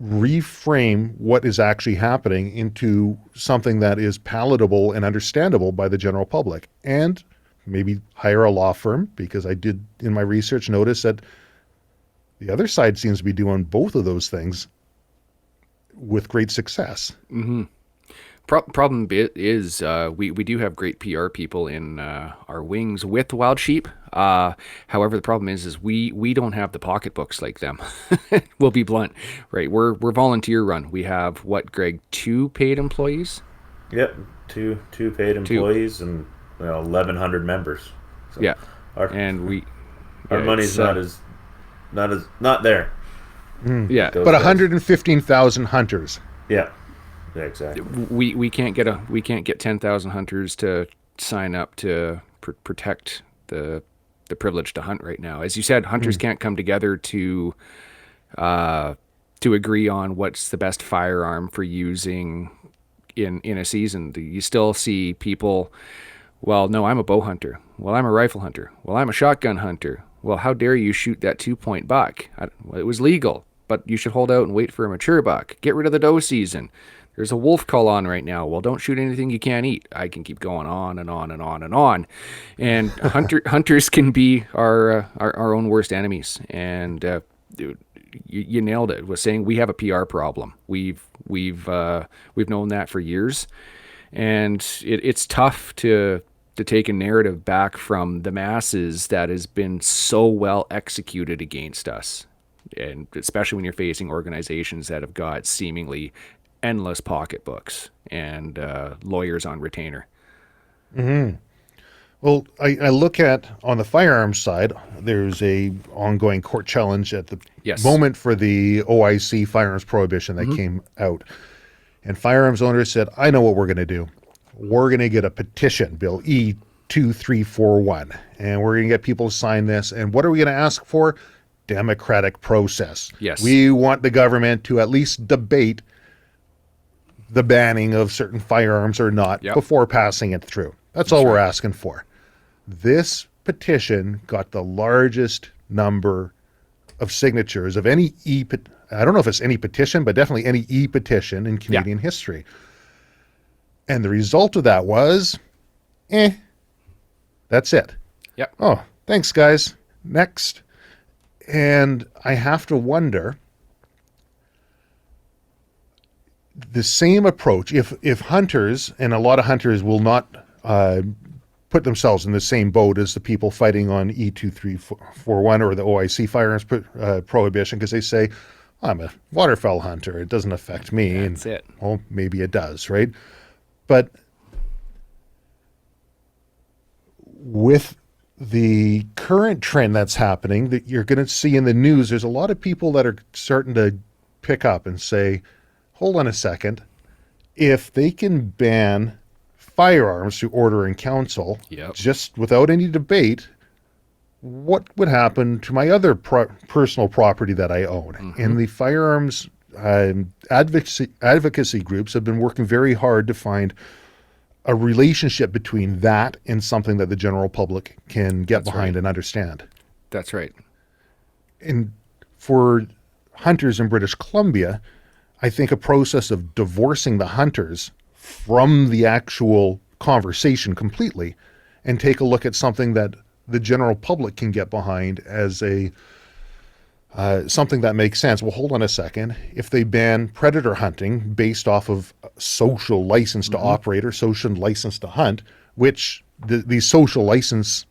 reframe what is actually happening into something that is palatable and understandable by the general public. And maybe hire a law firm, because I did, in my research, notice that the other side seems to be doing both of those things with great success. Problem is we do have great PR people in our wings with wild sheep. However, the problem is we don't have the pocketbooks like them. We'll be blunt, right? We're volunteer run. We have what, Greg, 2 paid employees? Yep, two paid employees and 1,100 members. So our money's not there. Yeah, but 115,000 hunters. Yeah, exactly. We can't get 10,000 hunters to sign up to protect the privilege to hunt right now. As you said, hunters can't come together to agree on what's the best firearm for using in a season. You still see people, well, no, I'm a bow hunter. Well, I'm a rifle hunter. Well, I'm a shotgun hunter. Well, how dare you shoot that 2-point buck? It was legal, but you should hold out and wait for a mature buck. Get rid of the doe season. There's a wolf call on right now. Well, don't shoot anything you can't eat. I can keep going on and on and on and on. And hunters can be our own worst enemies. And dude, you nailed it. Was saying we have a PR problem. We've known that for years, and it's tough to take a narrative back from the masses that has been so well executed against us, and especially when you're facing organizations that have got seemingly endless pocketbooks and lawyers on retainer. Well, I look at, on the firearms side, there's a ongoing court challenge at the moment for the OIC firearms prohibition that came out. And firearms owners said, I know what we're going to do. We're going to get a petition, Bill E-2341, and we're going to get people to sign this. And what are we going to ask for? Democratic process. Yes. We want the government to at least debate the banning of certain firearms or not before passing it through. That's all we're asking for. This petition got the largest number of signatures of any I don't know if it's any petition, but definitely any E-Petition in Canadian history. And the result of that was, that's it. Yep. Oh, thanks, guys. Next. And I have to wonder, the same approach, if hunters, and a lot of hunters will not put themselves in the same boat as the people fighting on E-2341 or the OIC firearms prohibition, because they say, I'm a waterfowl hunter, it doesn't affect me. That's it. Well, maybe it does, right? But with the current trend that's happening, that you're going to see in the news, there's a lot of people that are starting to pick up and say, hold on a second, if they can ban firearms through order in council, just without any debate, what would happen to my other personal property that I own? And the firearms advocacy groups have been working very hard to find a relationship between that and something that the general public can get behind and understand. That's right. And for hunters in British Columbia, I think a process of divorcing the hunters from the actual conversation completely and take a look at something that the general public can get behind as a something that makes sense. Well, hold on a second. If they ban predator hunting based off of social license to operate or social license to hunt, which the social license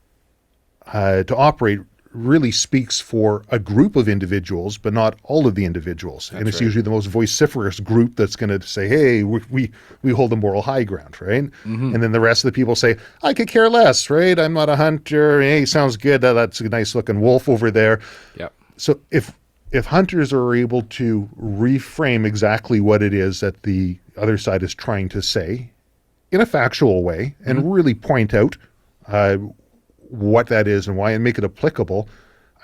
to operate really speaks for a group of individuals, but not all of the individuals. And it's usually the most vociferous group that's going to say, hey, we hold the moral high ground, right? And then the rest of the people say, I could care less, right? I'm not a hunter. Hey, sounds good. That's a nice looking wolf over there. Yep. So if hunters are able to reframe exactly what it is that the other side is trying to say in a factual way and really point out what that is and why and make it applicable,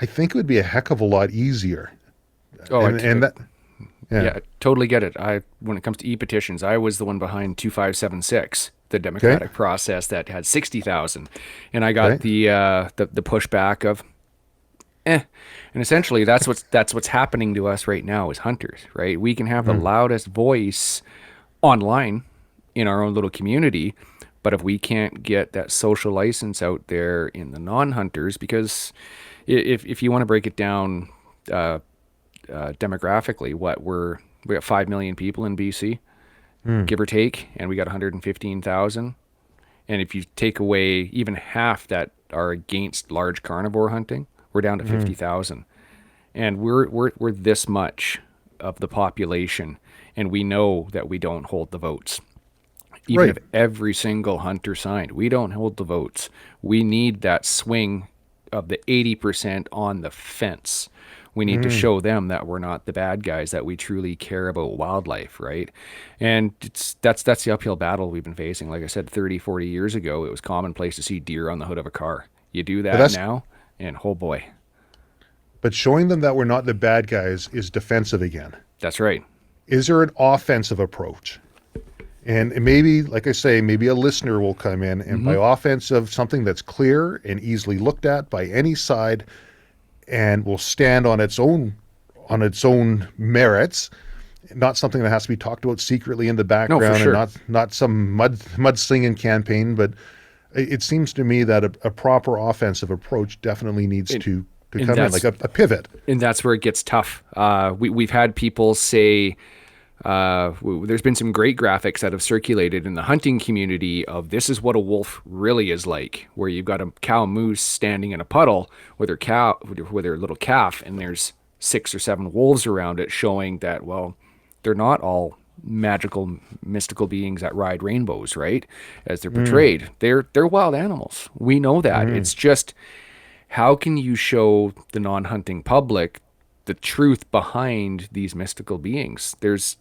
I think it would be a heck of a lot easier. Oh, and that, yeah, totally get it. When it comes to E-Petitions, I was the one behind 2576, the democratic process that had 60,000, and I got the pushback of, and essentially that's what's happening to us right now as hunters, right? We can have the loudest voice online in our own little community, but if we can't get that social license out there in the non-hunters, because if you want to break it down demographically, we got 5 million people in BC, give or take, and we got 115,000. And if you take away even half that are against large carnivore hunting, we're down to 50,000. And we're this much of the population, and we know that we don't hold the votes. Even if every single hunter signed, we don't hold the votes. We need that swing of the 80% on the fence. We need to show them that we're not the bad guys, that we truly care about wildlife, right? And that's the uphill battle we've been facing. Like I said, 30, 40 years ago, it was commonplace to see deer on the hood of a car. You do that now, and oh boy. But showing them that we're not the bad guys is defensive again. That's right. Is there an offensive approach? And maybe, like I say, maybe a listener will come in and by offensive, something that's clear and easily looked at by any side and will stand on its own merits, not something that has to be talked about secretly in the background and not some mudslinging campaign. But it seems to me that a proper offensive approach definitely needs to come in, like a pivot. And that's where it gets tough. We've had people say, there's been some great graphics that have circulated in the hunting community of this is what a wolf really is like, where you've got a cow moose standing in a puddle with her little calf, and there's 6 or 7 wolves around it, showing that, well, they're not all magical, mystical beings that ride rainbows, right? As they're portrayed. They're wild animals. We know that. It's just, how can you show the non-hunting public the truth behind these mystical beings? There's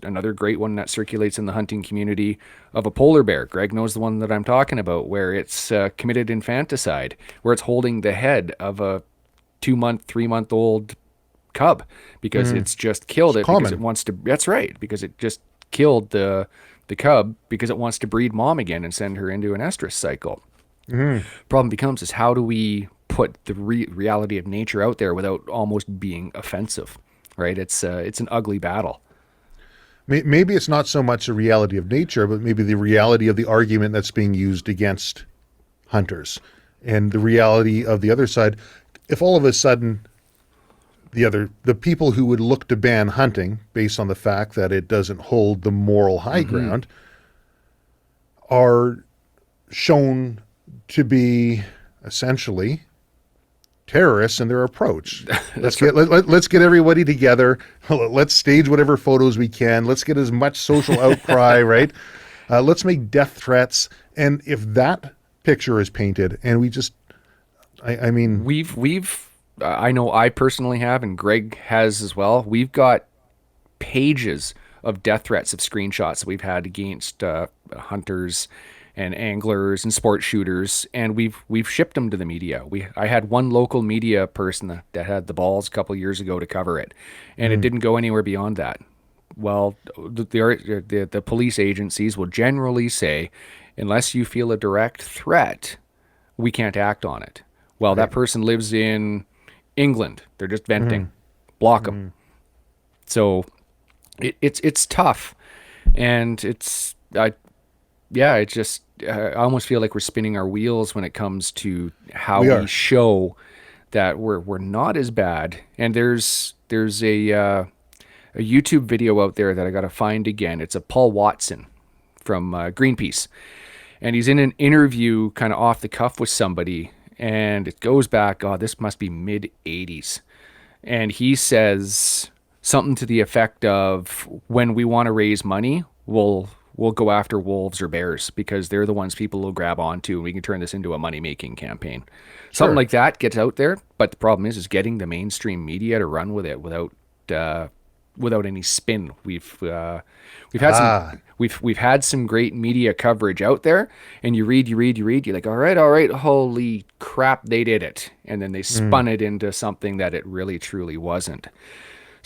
another great one that circulates in the hunting community of a polar bear. Greg knows the one that I'm talking about, where it's committed infanticide, where it's holding the head of a 2-month, 3-month-old cub because it's just killed it because it wants to. That's right, because it just killed the cub because it wants to breed mom again and send her into an estrus cycle. Problem becomes is, how do we put the reality of nature out there without almost being offensive, right? It's an ugly battle. Maybe it's not so much the reality of nature, but maybe the reality of the argument that's being used against hunters and the reality of the other side. If all of a sudden the people who would look to ban hunting based on the fact that it doesn't hold the moral high ground are shown to be essentially terrorists in their approach. Let's get everybody together. Let's stage whatever photos we can. Let's get as much social outcry, right? Let's make death threats. And if that picture is painted, and we just, I mean, I know I personally have, and Greg has as well. We've got pages of death threats of screenshots that we've had against hunters and anglers and sport shooters, and we've shipped them to the media. I had one local media person that had the balls a couple years ago to cover it, and it didn't go anywhere beyond that. Well, the police agencies will generally say, unless you feel a direct threat, we can't act on it. Well, that person lives in England. They're just venting. Block them. So it's tough, and I almost feel like we're spinning our wheels when it comes to how we show that we're not as bad. And there's a YouTube video out there that I got to find again. It's a Paul Watson from Greenpeace, and he's in an interview kind of off the cuff with somebody, and it goes back, this must be mid 80s. And he says something to the effect of, when we want to raise money, we'll go after wolves or bears because they're the ones people will grab onto, and we can turn this into a money-making campaign. Something like that gets out there, but the problem is getting the mainstream media to run with it without any spin. We've had some great media coverage out there, and you read, you're like, all right, holy crap, they did it, and then they spun it into something that it really truly wasn't.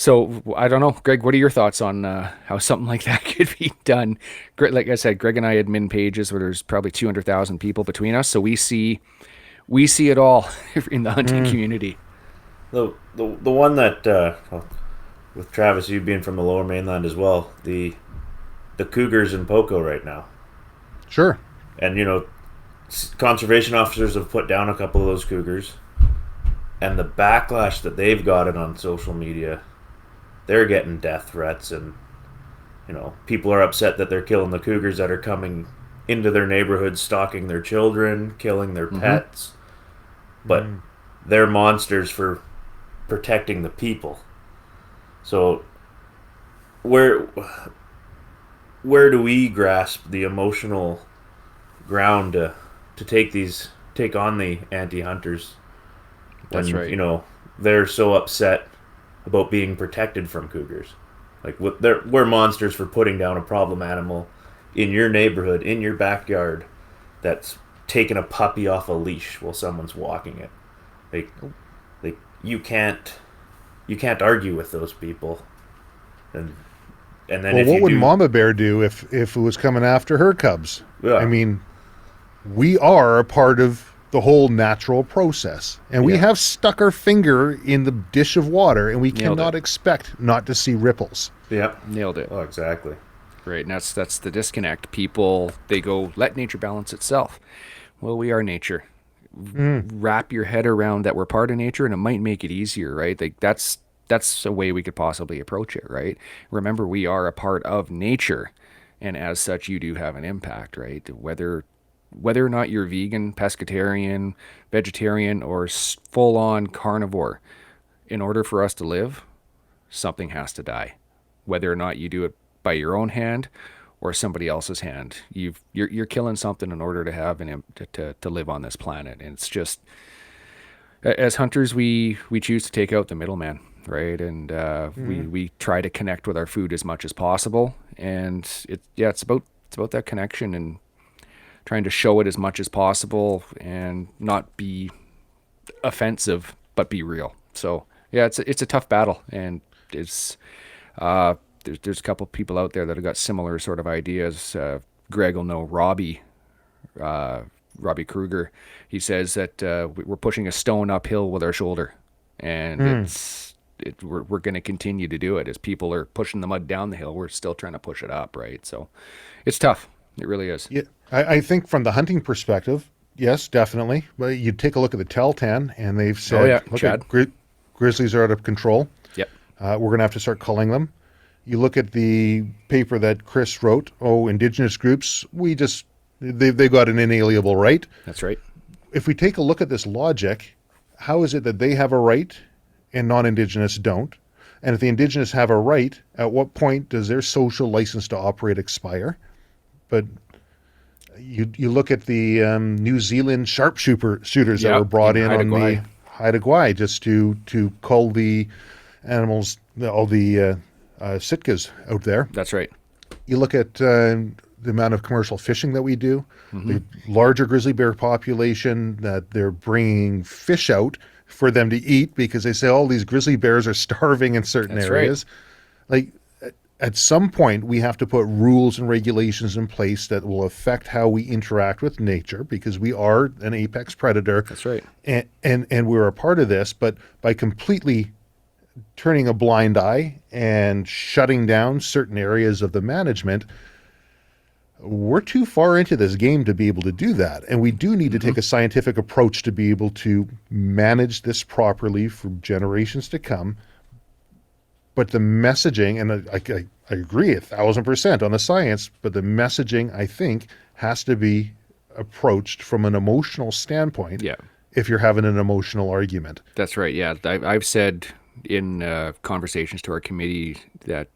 So I don't know, Greg, what are your thoughts on how something like that could be done? Like I said, Greg and I admin pages where there's probably 200,000 people between us, so we see it all in the hunting community. The one that with Travis, you being from the Lower Mainland as well, the cougars in Poco right now. Sure. And conservation officers have put down a couple of those cougars, and the backlash that they've gotten on social media. They're getting death threats, and people are upset that they're killing the cougars that are coming into their neighborhoods, stalking their children, killing their pets. But they're monsters for protecting the people. So where do we grasp the emotional ground to take on the anti-hunters when, That's right. They're so upset about being protected from cougars? Like, we're monsters for putting down a problem animal in your neighborhood, in your backyard, that's taking a puppy off a leash while someone's walking it. Like you can't argue with those people. And then what would Mama Bear do if it was coming after her cubs? Yeah. I mean, we are a part of the whole natural process, and we have stuck our finger in the dish of water, and we cannot expect not to see ripples. Yep. Nailed it. Oh, exactly. Right, and that's the disconnect. People, they go, let nature balance itself. Well, we are nature. Wrap your head around that we're part of nature, and it might make it easier, right? Like that's a way we could possibly approach it, right? Remember, we are a part of nature, and as such, you do have an impact, right? Whether or not you're vegan, pescatarian, vegetarian, or full-on carnivore, in order for us to live, something has to die. Whether or not you do it by your own hand or somebody else's hand, you're killing something in order to have to live on this planet. And it's just, as hunters, we choose to take out the middleman, right? And we try to connect with our food as much as possible. And it's about that connection and trying to show it as much as possible and not be offensive, but be real. So yeah, it's a tough battle, and it's there's a couple people out there that have got similar sort of ideas. Greg will know Robbie Kruger. He says that we're pushing a stone uphill with our shoulder, and we're going to continue to do it as people are pushing the mud down the hill. We're still trying to push it up, right? So it's tough. It really is. Yeah, I think from the hunting perspective, yes, definitely. But you take a look at the Teltan, and they've said, Chad. Grizzlies are out of control. Yep. We're going to have to start culling them. You look at the paper that Chris wrote, Indigenous groups, they've got an inalienable right. That's right. If we take a look at this logic, how is it that they have a right and non-Indigenous don't? And if the Indigenous have a right, at what point does their social license to operate expire? But you look at the New Zealand sharpshooters that were brought in on the Haida Gwaii just to cull the animals, all the Sitkas out there. That's right. You look at the amount of commercial fishing that we do, the larger grizzly bear population that they're bringing fish out for them to eat because they say all these grizzly bears are starving in certain That's areas. Like at some point we have to put rules and regulations in place that will affect how we interact with nature because we are an apex predator. That's right. And we're a part of this, but by completely turning a blind eye and shutting down certain areas of the management, we're too far into this game to be able to do that. And we do need to take a scientific approach to be able to manage this properly for generations to come. But the messaging, and I agree 1,000% on the science, but the messaging, I think, has to be approached from an emotional standpoint. Yeah. If you're having an emotional argument. That's right. Yeah, I've said in conversations to our committee that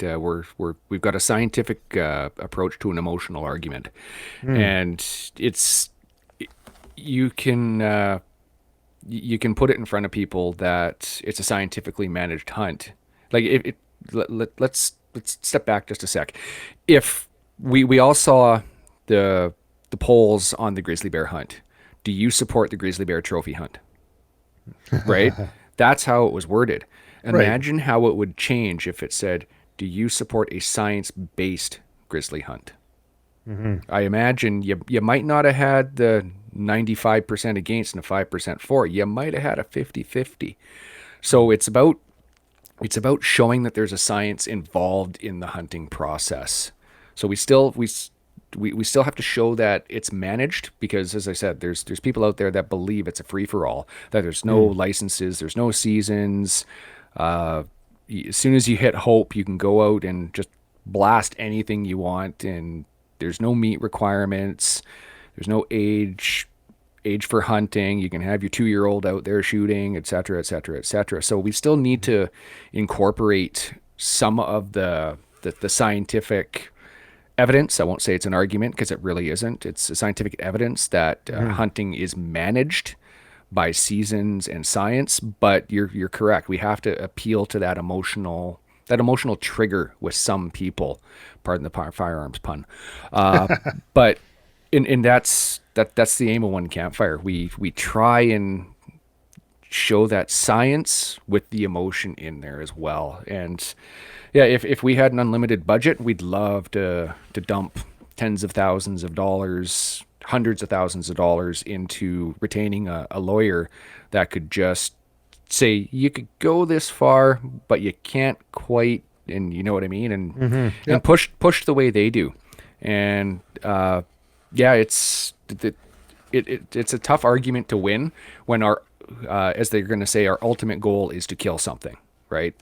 we've got a scientific approach to an emotional argument, and you can put it in front of people that it's a scientifically managed hunt. Like let's step back just a sec. If we all saw the polls on the grizzly bear hunt, do you support the grizzly bear trophy hunt? Right? That's how it was worded. Imagine how it would change if it said, do you support a science-based grizzly hunt? I imagine you might not have had the 95% against and a 5% for. You might have had a 50-50. So it's about showing that there's a science involved in the hunting process. So we still have to show that it's managed because, as I said, there's people out there that believe it's a free-for-all, that there's no licenses, there's no seasons. As soon as you hit hope, you can go out and just blast anything you want, and there's no meat requirements, there's no age for hunting. You can have your 2-year-old out there shooting, et cetera, et cetera, et cetera. So we still need to incorporate some of the scientific evidence. I won't say it's an argument because it really isn't. It's a scientific evidence that hunting is managed by seasons and science, but you're correct. We have to appeal to that emotional trigger with some people. Pardon the firearms pun. But that's the aim of One Campfire. We try and show that science with the emotion in there as well. And yeah, if we had an unlimited budget, we'd love to dump tens of thousands of dollars, hundreds of thousands of dollars into retaining a lawyer that could just say, you could go this far, but you can't quite, and you know what I mean? And and push the way they do. And yeah, it's a tough argument to win when our, as they're going to say, our ultimate goal is to kill something, right?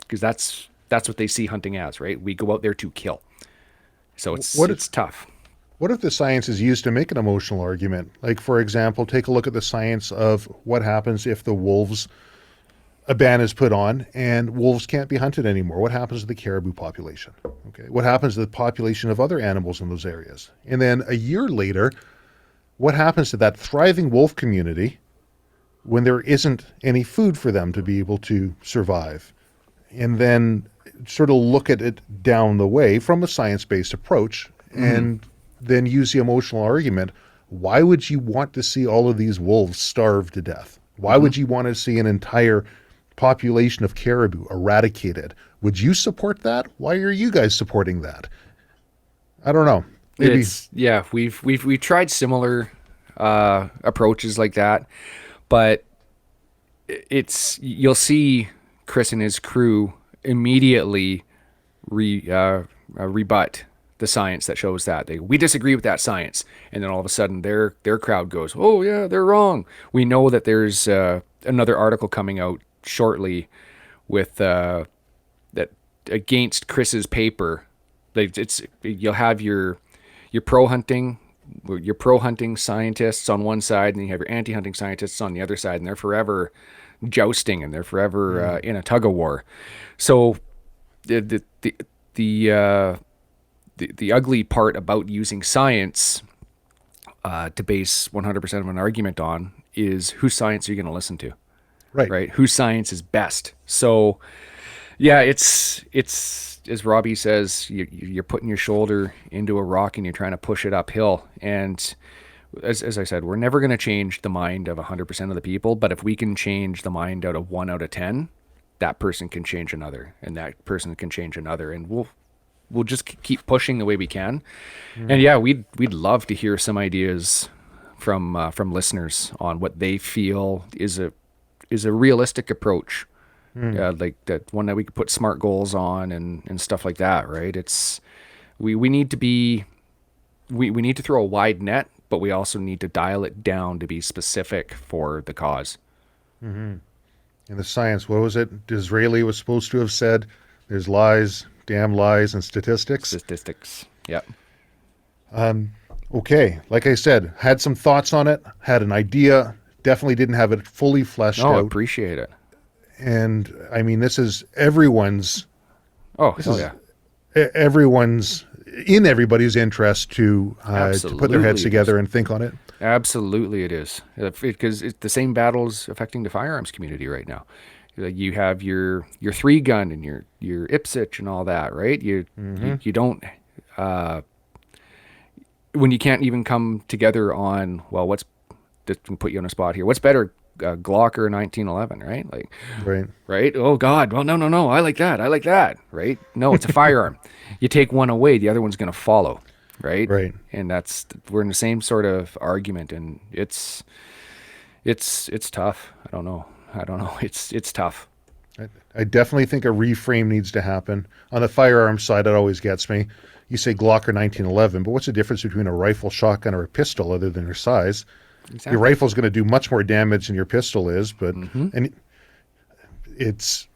Because that's what they see hunting as, right? We go out there to kill. So it's tough. What if the science is used to make an emotional argument? Like, for example, take a look at the science of what happens if a ban is put on and wolves can't be hunted anymore. What happens to the caribou population? Okay. What happens to the population of other animals in those areas? And then a year later, what happens to that thriving wolf community when there isn't any food for them to be able to survive? And then sort of look at it down the way from a science-based approach and then use the emotional argument. Why would you want to see all of these wolves starve to death? Why would you want to see an entire population of caribou eradicated? Would you support that? Why are you guys supporting that? I don't know. Maybe. We've tried similar approaches like that, but you'll see Chris and his crew immediately rebut the science that shows that we disagree with that science, and then all of a sudden their crowd goes, oh yeah, they're wrong. We know that there's another article coming out shortly with that against Chris's paper. You'll have your pro hunting scientists on one side, and you have your anti-hunting scientists on the other side, and they're forever jousting, and they're forever in a tug of war. So the ugly part about using science to base 100% of an argument on is whose science are you going to listen to? Right. Whose science is best? So Yeah, it's as Robbie says, you're putting your shoulder into a rock and you're trying to push it uphill. And as I said, we're never going to change the mind of 100% of the people, but if we can change the mind out of 1 out of 10, that person can change another, and that person can change another, and we'll just keep pushing the way we can. And yeah, we'd love to hear some ideas from listeners on what they feel is a realistic approach. Like that one that we could put SMART goals on and stuff like that, right? It's we need to be we need to throw a wide net, but we also need to dial it down to be specific for the cause. In the science, what was it? Disraeli was supposed to have said, "There's lies, damn lies, and statistics." Statistics. Yep. Okay, like I said, had some thoughts on it, had an idea, definitely didn't have it fully fleshed No, I out. appreciate it. And I mean, this is everyone's. Oh, This hell is yeah. everybody's interest to put their heads Absolutely it together and think on it. Absolutely, it is, because it's the same battles affecting the firearms community right now. You have your 3-gun and your IPSIC and all that, right? You don't when you can't even come together on, well, what's just to put you on a spot here. What's better, Glock or 1911, right? Like, right? Oh God, well, no, I like that, right? No, it's a firearm. You take one away, the other one's going to follow, right? Right. And we're in the same sort of argument, and it's tough. I don't know. It's tough. I definitely think a reframe needs to happen. On the firearm side, it always gets me. You say Glock or 1911, but what's the difference between a rifle, shotgun, or a pistol other than their size? Exactly. Your rifle's going to do much more damage than your pistol is, but and it's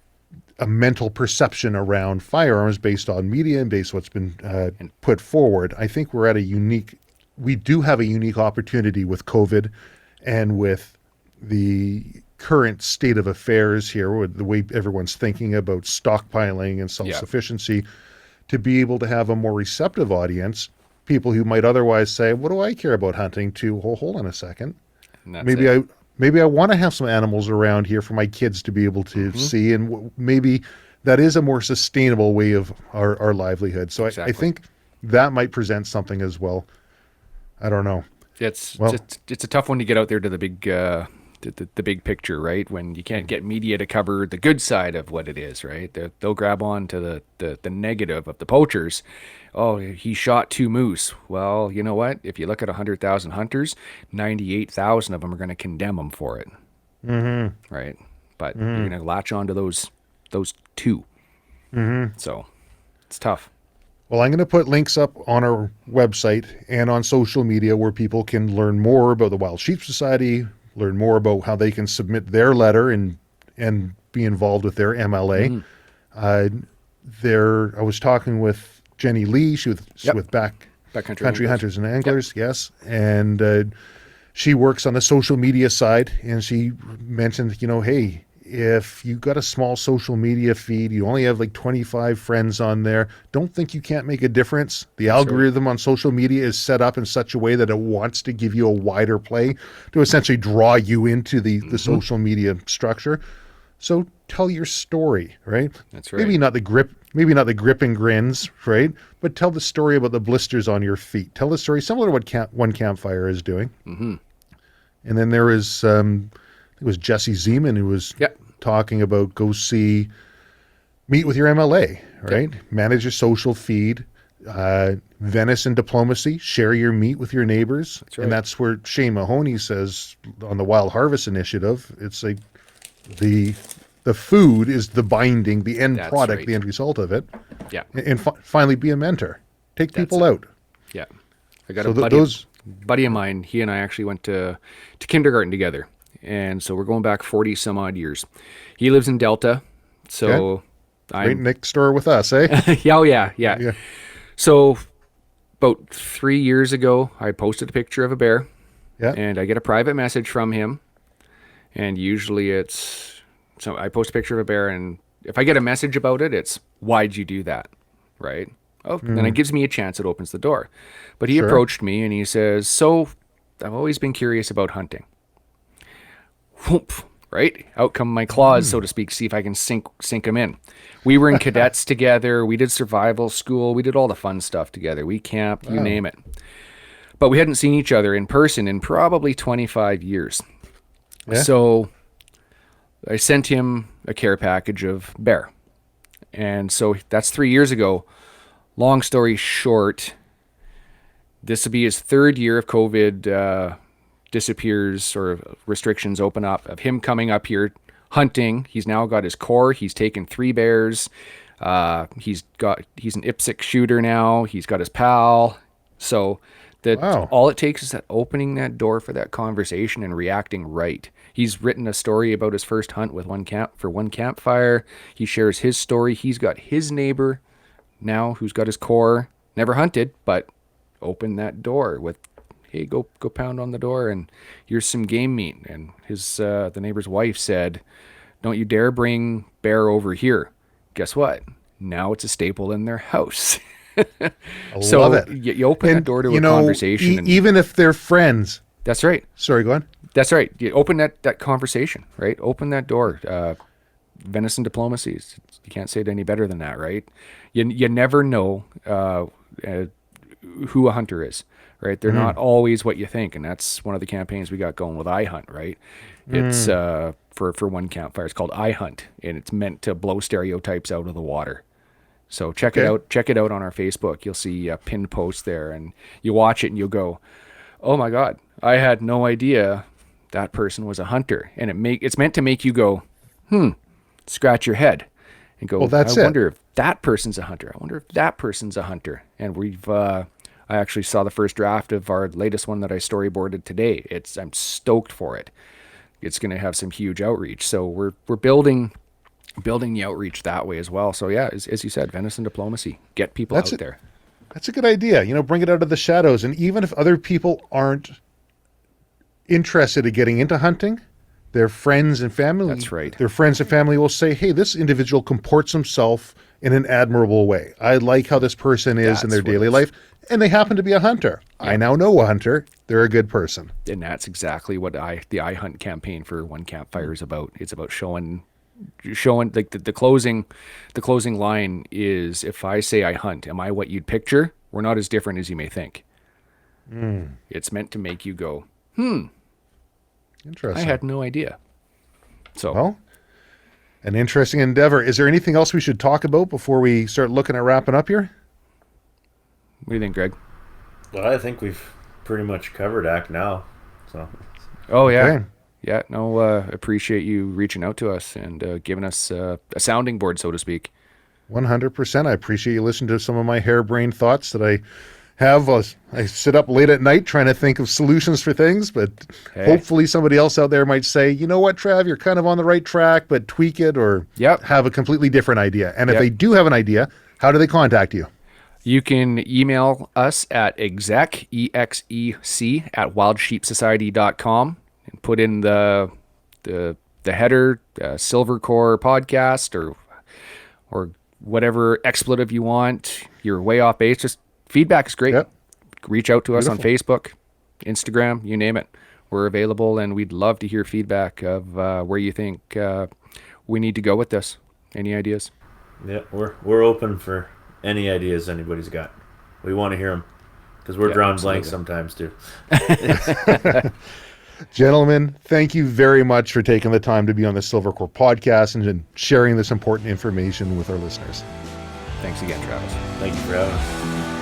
a mental perception around firearms based on media and based on what's been put forward. I think we do have a unique opportunity with COVID and with the current state of affairs here, with the way everyone's thinking about stockpiling and self-sufficiency, to be able to have a more receptive audience, people who might otherwise say, what do I care about hunting, to, well, hold on a second. Maybe I want to have some animals around here for my kids to be able to see, and maybe that is a more sustainable way of our livelihood. So I think that might present something as well. I don't know. It's a tough one to get out there to the big the big picture, right? When you can't get media to cover the good side of what it is, right? They'll grab on to the negative of the poachers. Oh, he shot 2 moose. Well, you know what? If you look at 100,000 hunters, 98,000 of them are going to condemn him for it. Right? But you're going to latch on to those 2. So it's tough. Well, I'm going to put links up on our website and on social media where people can learn more about the Wild Sheep Society, learn more about how they can submit their letter and be involved with their MLA. I was talking with Jenny Lee. She was with Backcountry Hunters and Anglers, yes. And she works on the social media side, and she mentioned, hey, if you got a small social media feed, you only have like 25 friends on there, don't think you can't make a difference. The algorithm on social media is set up in such a way that it wants to give you a wider play to essentially draw you into the social media structure. So tell your story, right? That's right. Maybe not the grip and grins, right? But tell the story about the blisters on your feet. Tell the story similar to what One Campfire is doing. And then there was it was Jesse Zeman who was talking about meet with your MLA, right? Manage your social feed, venison diplomacy, share your meat with your neighbors. That's right. And that's where Shane Mahoney says on the Wild Harvest Initiative, it's like the food is the binding, the end product, the end result of it. Yeah. And finally be a mentor. Take people out. Yeah. I got a buddy of mine, he and I actually went to kindergarten together. And so we're going back 40 some odd years. He lives in Delta. So I'm right next door with us, eh? Yeah. So about 3 years ago, I posted a picture of a bear. Yeah. And I get a private message from him. And usually so I post a picture of a bear, and if I get a message about it, it's, why'd you do that? Right? Oh, then it gives me a chance. It opens the door. But he approached me and he says, so I've always been curious about hunting. Whoop. right? Out come my claws, so to speak, see if I can sink them in. We were in cadets together. We did survival school. We did all the fun stuff together. We camped, you name it. But we hadn't seen each other in person in probably 25 years. Yeah. So I sent him a care package of bear. And so that's 3 years ago. Long story short, this will be his third year of COVID disappears or restrictions open up, of him coming up here hunting. He's now got his core. He's taken 3 bears. He's an IPSC shooter now. He's got his pal. So all it takes is that opening that door for that conversation and reacting right. He's written a story about his first hunt with one campfire. He shares his story. He's got his neighbor now who's got his core, never hunted, but opened that door with, hey, go pound on the door and here's some game meat. And his the neighbor's wife said, don't you dare bring bear over here. Guess what? Now it's a staple in their house. I love it. You open that door to a conversation. Even if they're friends. That's right. Sorry, go on. That's right. You open that conversation, right? Open that door. Venison diplomacy. You can't say it any better than that, right? You never know who a hunter is, right? They're not always what you think, and that's one of the campaigns we got going with I Hunt, right? It's for one campfire. It's called I Hunt, and it's meant to blow stereotypes out of the water. So check it out. Check it out on our Facebook. You'll see a pinned post there, and you watch it, and you'll go, "Oh my God, I had no idea that person was a hunter." And it's meant to make you go, scratch your head, and go, "I wonder if that person's a hunter. I wonder if that person's a hunter." And I actually saw the first draft of our latest one that I storyboarded today. I'm stoked for it. It's going to have some huge outreach. So we're building the outreach that way as well. So yeah, as you said, venison diplomacy, get people out there. That's a good idea. Bring it out of the shadows. And even if other people aren't interested in getting into hunting, their friends and family. That's right. Their friends and family will say, hey, this individual comports himself in an admirable way. I like how this person is in their daily life. And they happen to be a hunter. Yeah. I now know a hunter. They're a good person. And that's exactly what the I Hunt campaign for One Campfire is about. It's about showing like the closing line is, if I say I hunt, am I what you'd picture? We're not as different as you may think. It's meant to make you go, interesting. I had no idea. So, well, an interesting endeavor. Is there anything else we should talk about before we start looking at wrapping up here? What do you think, Greg? Well, I think we've pretty much covered ActNow. So. Oh yeah. Okay. Yeah, no, appreciate you reaching out to us and giving us a sounding board, so to speak. 100%. I appreciate you listening to some of my harebrained thoughts that I have. I sit up late at night trying to think of solutions for things, but hopefully somebody else out there might say, you know what, Trav, you're kind of on the right track, but tweak it or have a completely different idea. And if they do have an idea, how do they contact you? You can email us at exec, E-X-E-C, at wildsheepsociety.com and put in the header, Silvercore podcast or whatever expletive you want. You're way off base. Just feedback is great. Yep. Reach out to us on Facebook, Instagram, you name it. We're available, and we'd love to hear feedback of where you think we need to go with this. Any ideas? Yeah, we're open for any ideas anybody's got. We want to hear them because we're drawing blanks sometimes too. Gentlemen, thank you very much for taking the time to be on the Silvercore podcast and sharing this important information with our listeners. Thanks again, Travis. Thank you for having us.